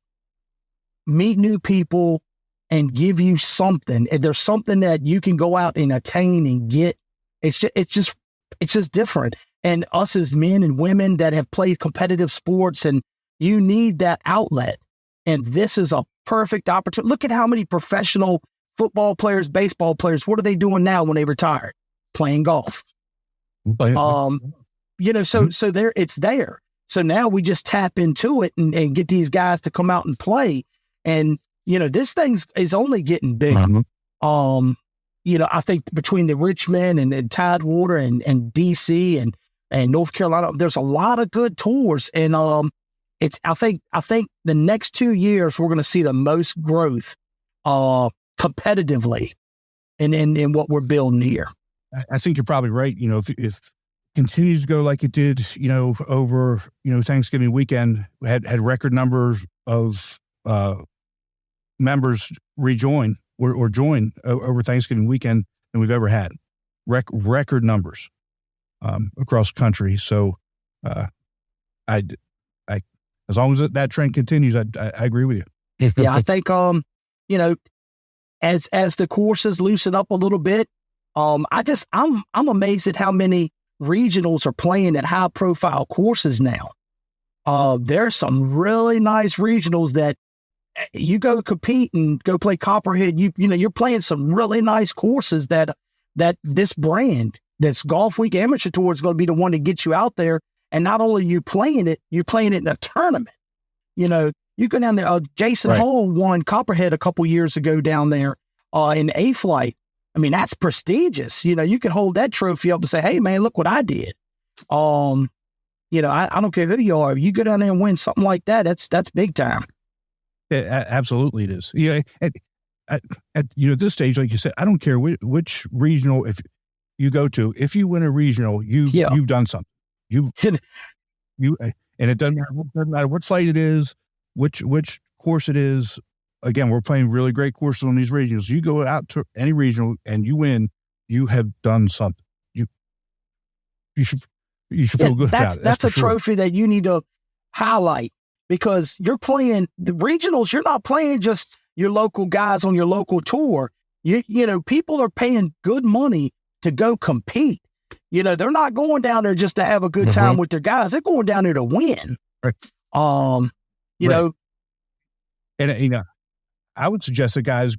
meet new people, and give you something, and there's something that you can go out and attain and get, it's just different. And us as men and women that have played competitive sports, and you need that outlet. And this is a perfect opportunity. Look at how many professional football players, baseball players, what are they doing now when they retire? Playing golf. So there, it's there. So now we just tap into it and get these guys to come out and play. And, this thing is only getting big. I think between the Richmond and Tidewater and DC and North Carolina, there's a lot of good tours. And I think the next 2 years, we're going to see the most growth competitively in what we're building here. I think you're probably right. If it continues to go like it did, over, Thanksgiving weekend, had record numbers of members rejoin or join over Thanksgiving weekend than we've ever had. Record numbers across the country. So as long as that trend continues, I agree with you. Yeah, I think as the courses loosen up a little bit, I'm amazed at how many regionals are playing at high profile courses now. There's some really nice regionals that you go compete and go play Copperhead. You're playing some really nice courses that this brand, this Golfweek Amateur Tour, is going to be the one to get you out there. And not only you're playing it in a tournament. You go down there. Jason Hall won Copperhead a couple years ago down there in A-Flight. I mean, that's prestigious. You can hold that trophy up and say, hey, man, look what I did. I don't care who you are. If you go down there and win something like that, that's big time. Yeah, absolutely it is. At this stage, like you said, I don't care which regional if you go to. If you win a regional, you've done something. And it doesn't matter what site it is, which course it is. Again, we're playing really great courses on these regionals. You go out to any regional and you win, you have done something. You should feel good about it. That's a trophy that you need to highlight, because you're playing the regionals. You're not playing just your local guys on your local tour. People are paying good money to go compete. They're not going down there just to have a good time with their guys. They're going down there to win. Right. And I would suggest that guys,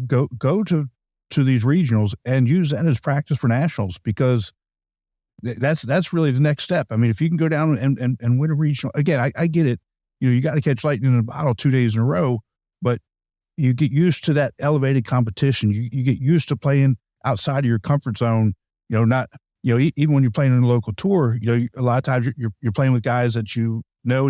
go to these regionals and use that as practice for nationals, because that's really the next step. I mean, if you can go down and win a regional, again, I get it. You got to catch lightning in a bottle 2 days in a row, but you get used to that elevated competition. You get used to playing outside of your comfort zone. Even when you're playing in a local tour, a lot of times you're playing with guys that and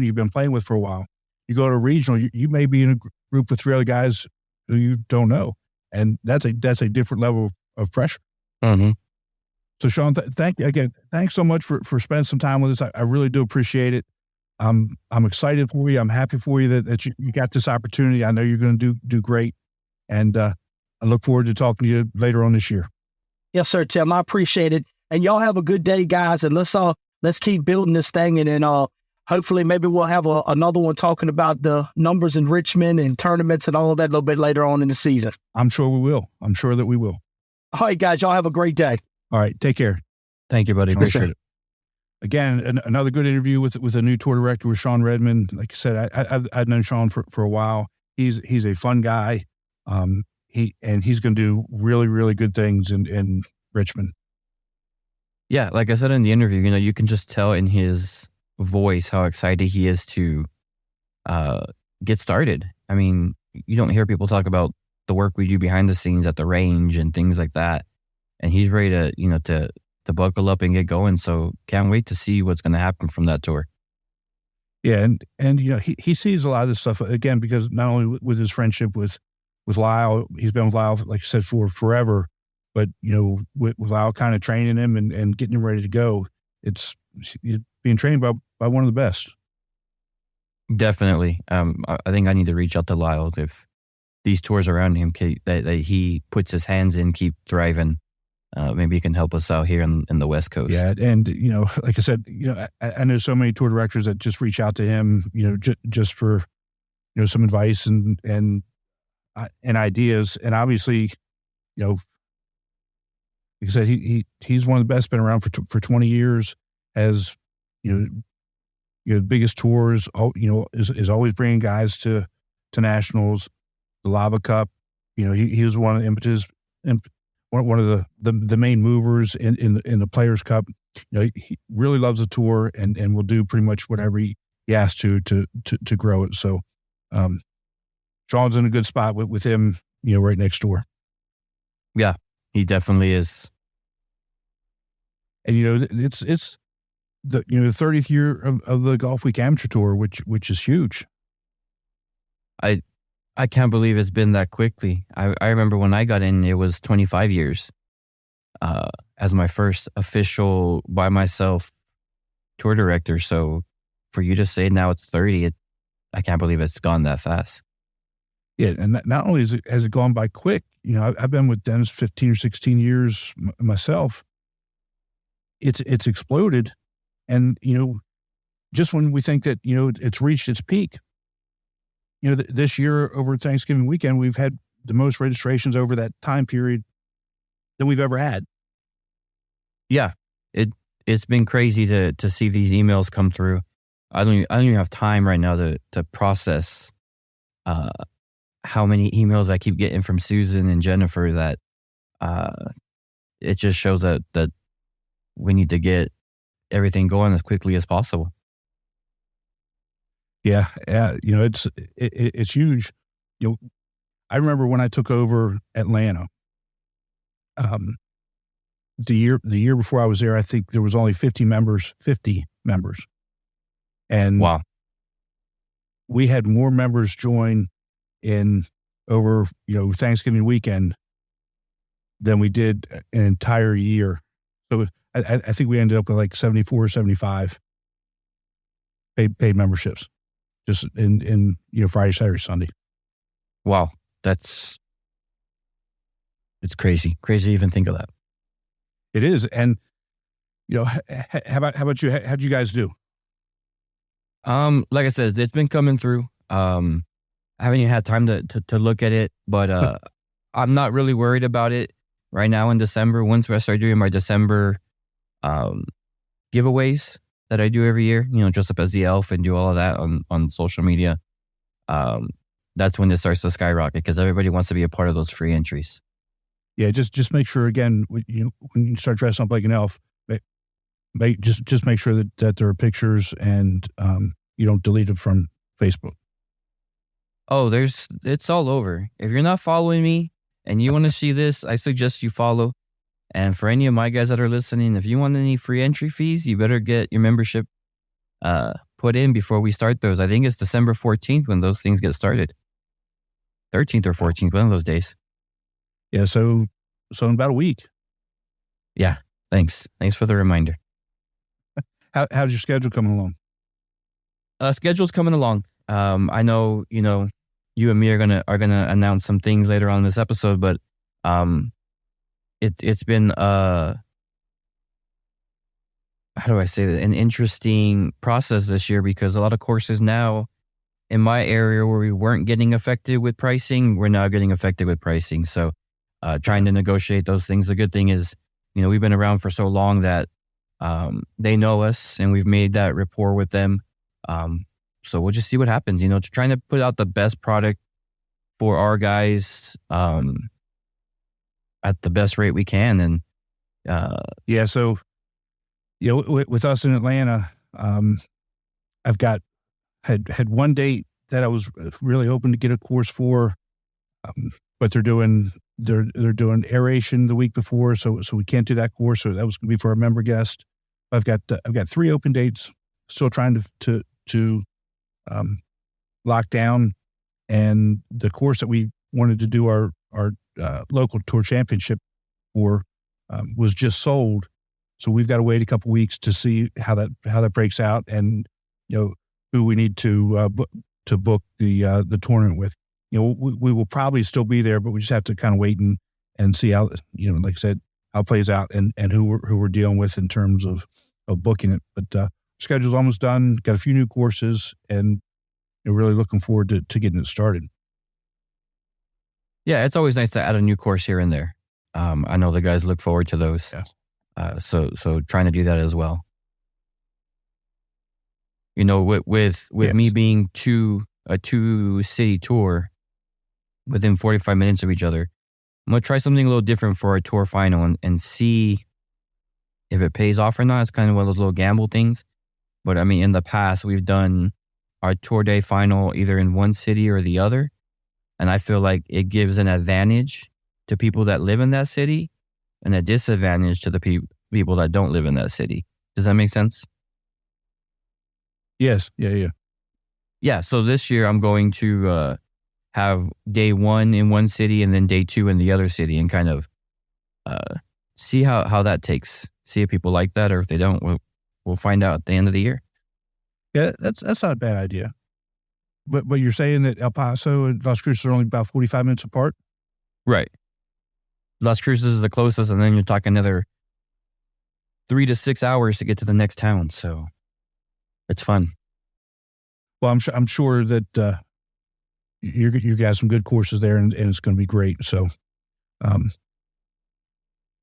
you've been playing with for a while. You go to a regional, you may be in a group with 3 other guys who you don't know, and that's a different level of pressure. Mm-hmm. So, Sean, thank you again. Thanks so much for spending some time with us. I really do appreciate it. I'm excited for you. I'm happy for you that you got this opportunity. I know you're going to do great, and I look forward to talking to you later on this year. Yes, sir, Tim. I appreciate it, and y'all have a good day, guys. And let's keep building this thing, and then hopefully maybe we'll have another one talking about the numbers in Richmond and tournaments and all of that a little bit later on in the season. I'm sure we will. I'm sure that we will. All right, guys. Y'all have a great day. All right. Take care. Thank you, buddy. Appreciate it. again, another good interview with a new tour director with Sean Redmond. Like I said, I've known Sean for a while. He's a fun guy. He's going to do really, really good things in Richmond. Yeah, like I said in the interview, you can just tell in his voice how excited he is to get started. I mean, you don't hear people talk about the work we do behind the scenes at the range and things like that. And he's ready to buckle up and get going. So can't wait to see what's going to happen from that tour. Yeah, and he sees a lot of this stuff again because not only with his friendship with Lyle, he's been with Lyle, like I said, for forever. But with Lyle kind of training him and getting him ready to go, he's being trained by one of the best. Definitely. I think I need to reach out to Lyle if these tours around him that he puts his hands in keep thriving. Maybe he can help us out here in the West Coast. Yeah, and like I said, I know so many tour directors that just reach out to him, just for some advice and ideas, and obviously, like I said, he's one of the best. Been around for 20 years. Has the biggest tours. Is always bringing guys to nationals. The Lava Cup. He was one of the impetus. One of the main movers in the Players Cup. He really loves the tour and will do pretty much whatever he has to grow it. So, Sean's in a good spot with him. Right next door. Yeah. He definitely is. And it's the 30th year of the Golfweek Amateur Tour, which is huge. I can't believe it's been that quickly. I remember when I got in, it was 25 years as my first official by myself tour director. So for you to say now it's 30, I can't believe it's gone that fast. Yeah, and not only has it gone by quick, I've been with Dennis 15 or 16 years myself. It's exploded, and just when we think that it's reached its peak, this year over Thanksgiving weekend we've had the most registrations over that time period than we've ever had. Yeah, it's been crazy to see these emails come through. I don't even have time right now to process how many emails I keep getting from Susan and Jennifer that it just shows that we need to get everything going as quickly as possible. Yeah. It's huge. I remember when I took over Atlanta, the year before I was there, I think there was only 50 members, and wow, we had more members join in over Thanksgiving weekend than we did an entire year. So I think we ended up with like 74 or 75 paid memberships just in Friday, Saturday, Sunday. Wow, it's crazy to even think of that. It is. And how about you? How'd you guys do? Like I said, it's been coming through. I haven't even had time to look at it, but I'm not really worried about it right now in December. Once I start doing my December giveaways that I do every year, dress up as the elf and do all of that on social media, that's when it starts to skyrocket because everybody wants to be a part of those free entries. Yeah, just make sure, again, when you start dressing up like an elf, just make sure that there are pictures and you don't delete it from Facebook. Oh, it's all over. If you're not following me and you want to see this, I suggest you follow. And for any of my guys that are listening, if you want any free entry fees, you better get your membership put in before we start those. I think it's December 14th when those things get started. 13th or 14th, one of those days. Yeah, so in about a week. Yeah, thanks. Thanks for the reminder. How's your schedule coming along? Schedule's coming along. I know, you and me are gonna announce some things later on in this episode, but it's been how do I say that, an interesting process this year because a lot of courses now in my area where we weren't getting affected with pricing, we're now getting affected with pricing. So trying to negotiate those things. The good thing is, we've been around for so long that They know us, and we've made that rapport with them. So we'll just see what happens. To trying to put out the best product for our guys at the best rate we can. And so with us in Atlanta, I've had one date that I was really hoping to get a course for, but they're doing aeration the week before, so we can't do that course. So that was going to be for a member guest. I've got 3 open dates, still trying to lock down, and the course that we wanted to do our local tour championship for was just sold. So we've got to wait a couple weeks to see how that breaks out, and who we need to book the tournament with. We will probably still be there, but we just have to kind of wait and see how, like I said, how it plays out and who we're dealing with in terms of booking it. But schedule's almost done. Got a few new courses, and really looking forward to getting it started. Yeah, it's always nice to add a new course here and there. I know the guys look forward to those. Yeah. So trying to do that as well. With me being a 2-city tour within 45 minutes of each other, I'm going to try something a little different for our tour final and see if it pays off or not. It's kind of one of those little gamble things. But I mean, in the past, we've done our tour day final either in one city or the other. And I feel like it gives an advantage to people that live in that city and a disadvantage to the people that don't live in that city. Does that make sense? Yes. Yeah. Yeah. So this year I'm going to have day 1 in one city and then day 2 in the other city, and kind of see how that takes. See if people like that, or if they don't, we'll find out at the end of the year. Yeah, that's not a bad idea. But you're saying that El Paso and Las Cruces are only about 45 minutes apart? Right. Las Cruces is the closest, and then you're talking another 3 to 6 hours to get to the next town. So it's fun. Well, I'm sure that you're going to have some good courses there, and it's going to be great. So, but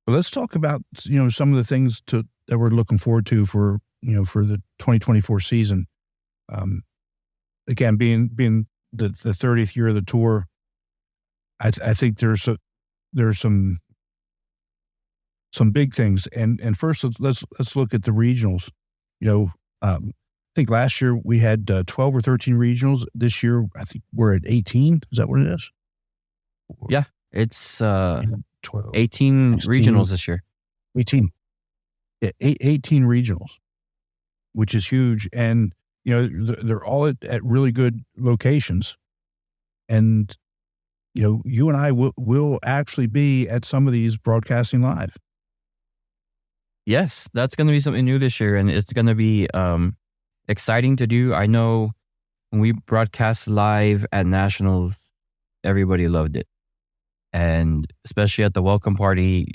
let's talk about some of the things that we're looking forward to for the 2024 season. Again, being the 30th year of the tour, I think there's some big things. And first, let's look at the regionals. I think last year we had 12 or 13 regionals. This year, I think we're at 18. Is that what it is? Yeah, it's 12, 18 regionals this year. 18. Yeah, 18 regionals, which is huge. And they're all at really good locations. And, you and I will actually be at some of these broadcasting live. Yes, that's going to be something new this year. And it's going to be exciting to do. I know when we broadcast live at Nationals, everybody loved it. And especially at the welcome party,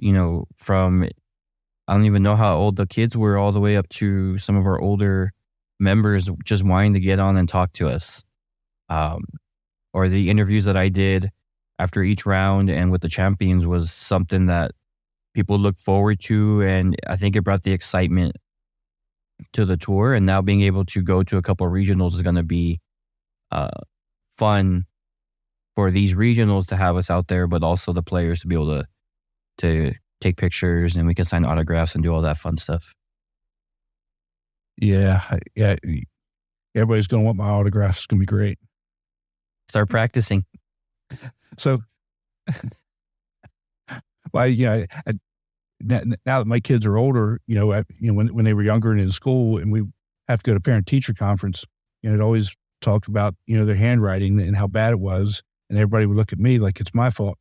from, I don't even know how old the kids were, all the way up to some of our older members just wanting to get on and talk to us. Or the interviews that I did after each round and with the champions was something that people look forward to. And I think it brought the excitement to the tour. And now being able to go to a couple of regionals is going to be fun for these regionals to have us out there, but also the players to be able to take pictures, and we can sign autographs and do all that fun stuff. Yeah. Everybody's going to want my autographs. It's going to be great. Start practicing. So, well, now that my kids are older, when they were younger and in school, and we have to go to parent-teacher conference, it always talked about, their handwriting and how bad it was, and everybody would look at me like it's my fault.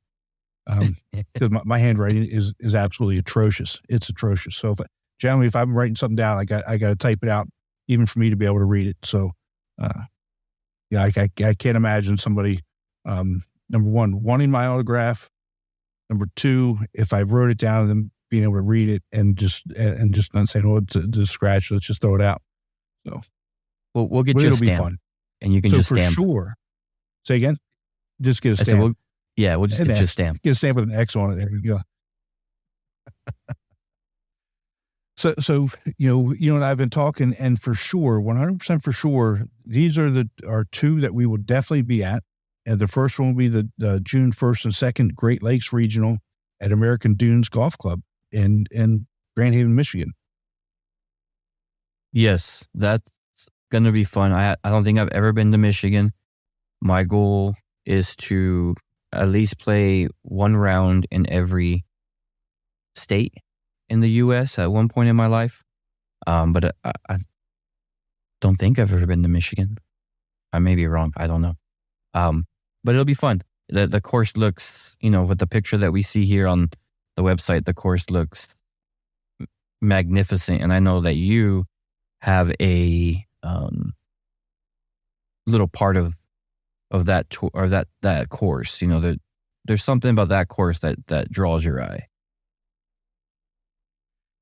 Because my handwriting is absolutely atrocious. It's atrocious. So generally, if I'm writing something down, I got to type it out, even for me to be able to read it. So, I can't imagine somebody, number one, wanting my autograph. Number two, if I wrote it down, then being able to read it and just not saying, "Oh, it's a scratch. Let's just throw it out." So, we'll get you a stamp, fun. And you can just stamp. For sure. Say again. Just get a stamp. We'll just get you a stamp. Get a stamp with an X on it. There you go. So you and I have been talking, and for sure, 100% for sure, these are our two that we will definitely be at. And the first one will be the June 1st and 2nd Great Lakes Regional at American Dunes Golf Club in Grand Haven, Michigan. Yes, that's going to be fun. I don't think I've ever been to Michigan. My goal is to at least play one round in every state in the U.S. at one point in my life. But I don't think I've ever been to Michigan. I may be wrong. I don't know. But it'll be fun. The course looks, with the picture that we see here on the website, the course looks magnificent. And I know that you have a little part of that tour, or that course. There's something about that course that draws your eye.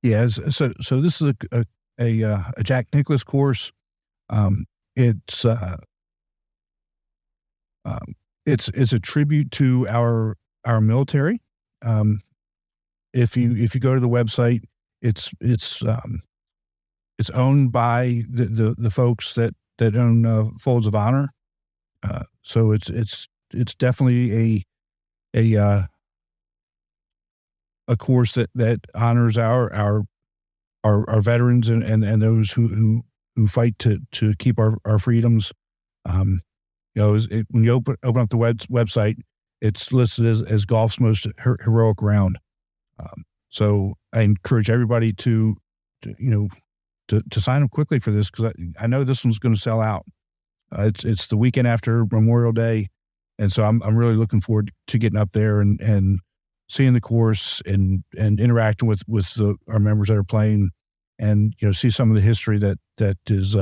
Yeah, so this is a Jack Nicklaus course. It's a tribute to our military. If you go to the website, it's owned by the folks that own Folds of Honor. So it's definitely a course that honors our veterans and those who fight to keep our freedoms. When you open up the website, it's listed as golf's most heroic round. So I encourage everybody to sign up quickly for this, because I know this one's going to sell out. It's the weekend after Memorial Day, and so I'm really looking forward to getting up there and seeing the course and interacting with our members that are playing, and see some of the history that is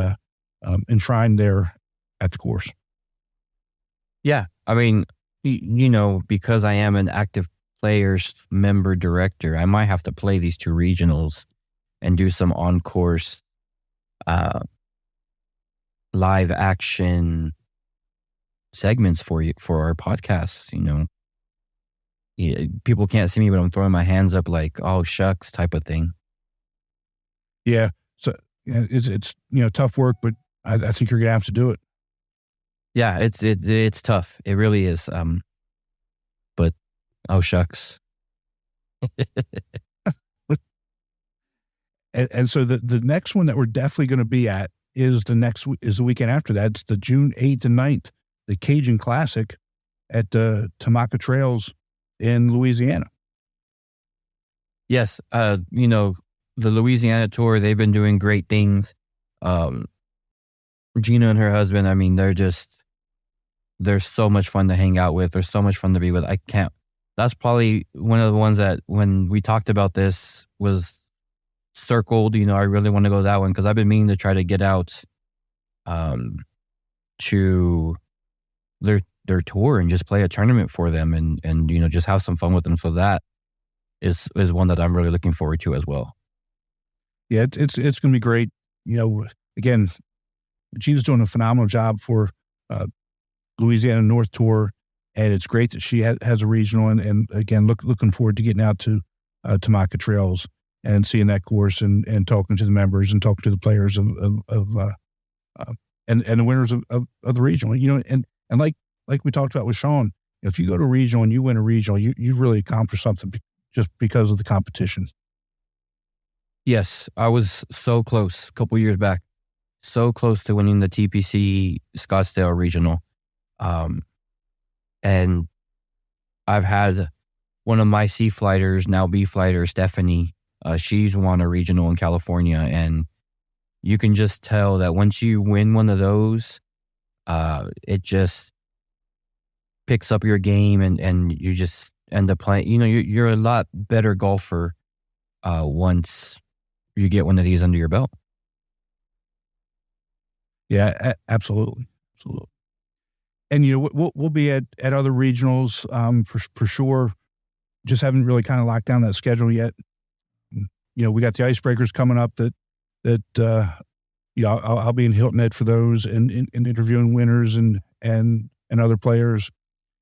enshrined there at the course. Yeah, I mean, because I am an active players member director, I might have to play these two regionals and do some on-course live action segments for our podcasts. People can't see me, but I'm throwing my hands up like, oh shucks, type of thing. Yeah, so it's tough work, but I think you're gonna have to do it. Yeah, it's tough. It really is. But oh shucks. And so the next one that we're definitely going to be at is the weekend after that. It's the June 8th and 9th, the Cajun Classic at the Tamaka Trails in Louisiana. Yes, the Louisiana tour, they've been doing great things. Gina and her husband, I mean, they're so much fun to hang out with. They're so much fun to be with. That's probably one of the ones that when we talked about this was circled. I really want to go that one, because I've been meaning to try to get out to their tour and just play a tournament for them and just have some fun with them. So that is one that I'm really looking forward to as well. Yeah, it's going to be great. Again, Gina's doing a phenomenal job for Louisiana North Tour, and it's great that she has a regional. And again, looking forward to getting out to Tamaka Trails and seeing that course and talking to the members and talking to the players and the winners of the regional. And like we talked about with Sean, if you go to a regional and you win a regional, you really accomplished something just because of the competition. Yes, I was so close a couple years back, so close to winning the TPC Scottsdale Regional. And I've had one of my C flighters, now B flighter, Stephanie, she's won a regional in California, and you can just tell that once you win one of those, it just picks up your game and you just end up playing. You're a lot better golfer once you get one of these under your belt. Yeah, absolutely. And we'll be at other regionals for sure. Just haven't really kind of locked down that schedule yet. We got the icebreakers coming up that I'll be in Hilton Head for those and interviewing winners and other players.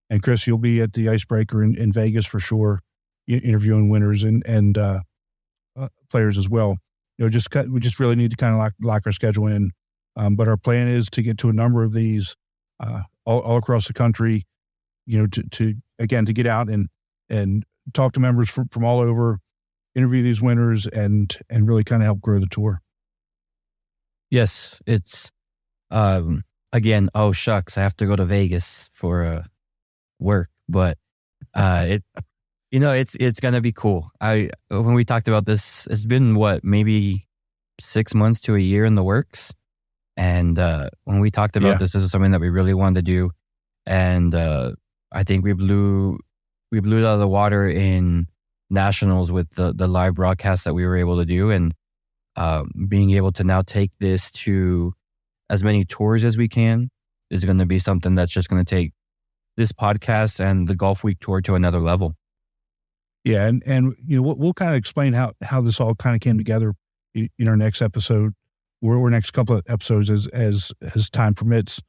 And Chris, you'll be at the icebreaker in Vegas for sure, interviewing winners and players as well. we just really need to kind of lock our schedule in. But our plan is to get to a number of these all across the country, to get out and talk to members from all over, interview these winners, and really kind of help grow the tour. Yes, it's again. Oh shucks, I have to go to Vegas for work, but it's gonna be cool. When we talked about this, it's been maybe 6 months to a year in the works, and when we talked about this is something that we really wanted to do, and I think we blew it out of the water in nationals with the live broadcast that we were able to do, and being able to now take this to as many tours as we can is going to be something that's just going to take this podcast and the Golfweek Tour to another level. Yeah, and we'll kind of explain how this all kind of came together in our next episode, or next couple of episodes as time permits.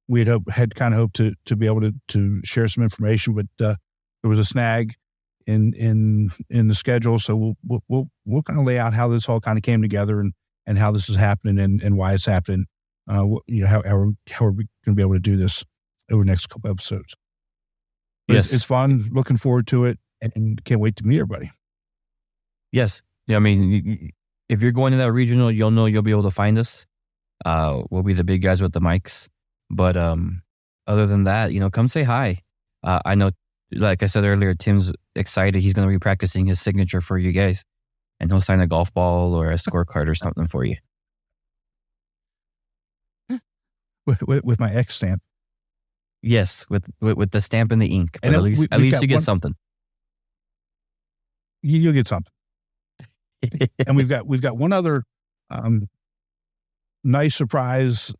We had kind of hoped to be able to share some information, but there was a snag in the schedule, so we'll kind of lay out how this all kind of came together and how this is happening and why it's happening. How we're going to be able to do this over the next couple episodes. But yes, it's fun. Looking forward to it, and can't wait to meet everybody. Yes, I mean, if you're going to that regional, you'll be able to find us. We'll be the big guys with the mics, but other than that, come say hi. I know, like I said earlier, Tim's excited. He's going to be practicing his signature for you guys, and he'll sign a golf ball or a scorecard or something for you. With my X stamp. Yes, with the stamp and the ink. But And at least you get something. You'll get something. And we've got one other nice surprise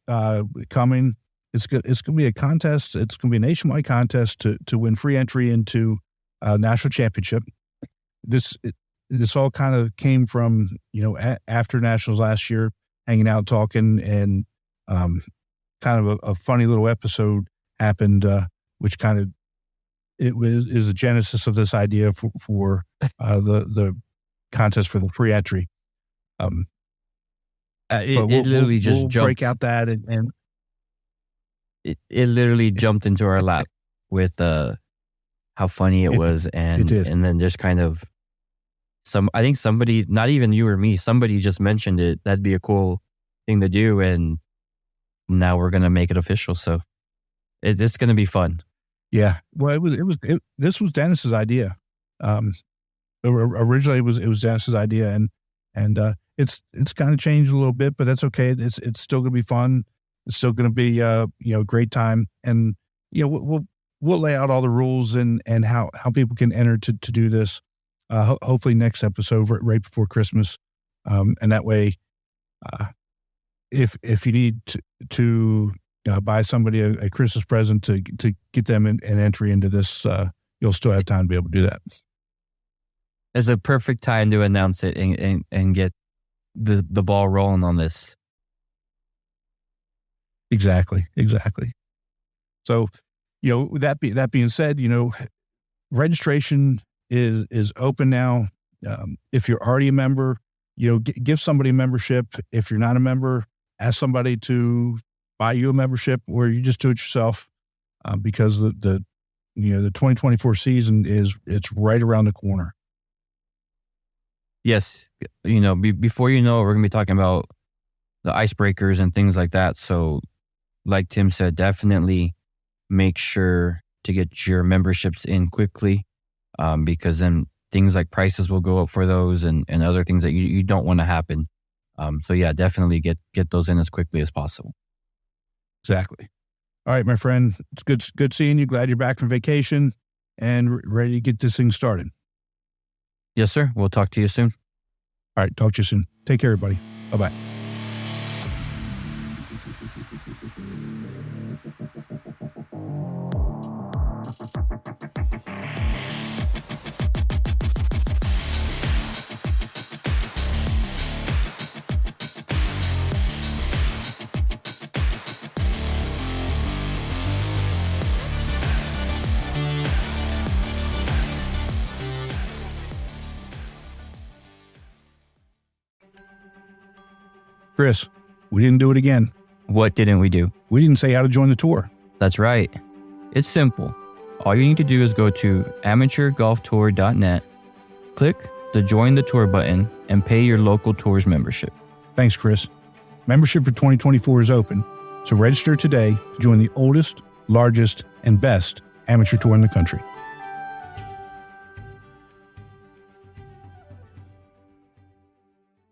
coming. It's going to be a contest. It's going to be a nationwide contest to win free entry into national championship. This all kind of came from after nationals last year, hanging out, talking, and kind of a funny little episode happened, which kind of is the genesis of this idea for the contest for the free entry. It literally just we'll jumped. Break out that and it literally jumped into our lap with how funny it was, and then just kind of I think somebody, not even you or me, somebody just mentioned it. That'd be a cool thing to do, and now we're gonna make it official. So it's gonna be fun. Yeah, well, this was Dennis's idea. Originally, it was Dennis's idea, and it's kind of changed a little bit, but that's okay. It's still gonna be fun. It's still gonna be a great time, and we'll lay out all the rules and how people can enter to do this. Hopefully next episode right before Christmas, and that way, if you need to buy somebody a Christmas present to get them an entry into this, you'll still have time to be able to do that. It's a perfect time to announce it and get the ball rolling on this. Exactly. So, that being said, registration is open now. If you're already a member, give somebody a membership. If you're not a member, ask somebody to buy you a membership, or you just do it yourself, because the 2024 season it's right around the corner. Yes, before we're going to be talking about the icebreakers and things like that. So, like Tim said, definitely make sure to get your memberships in quickly, because then things like prices will go up for those and other things that you don't want to happen. So yeah, definitely get those in as quickly as possible. Exactly. All right, my friend, it's good seeing you. Glad you're back from vacation and ready to get this thing started. Yes, sir. We'll talk to you soon. All right, talk to you soon. Take care, everybody. Bye-bye. Chris, we didn't do it again. What didn't we do? We didn't say how to join the tour. That's right. It's simple. All you need to do is go to amateurgolftour.net, click the Join the Tour button, and pay your local tour's membership. Thanks, Chris. Membership for 2024 is open, so register today to join the oldest, largest, and best amateur tour in the country.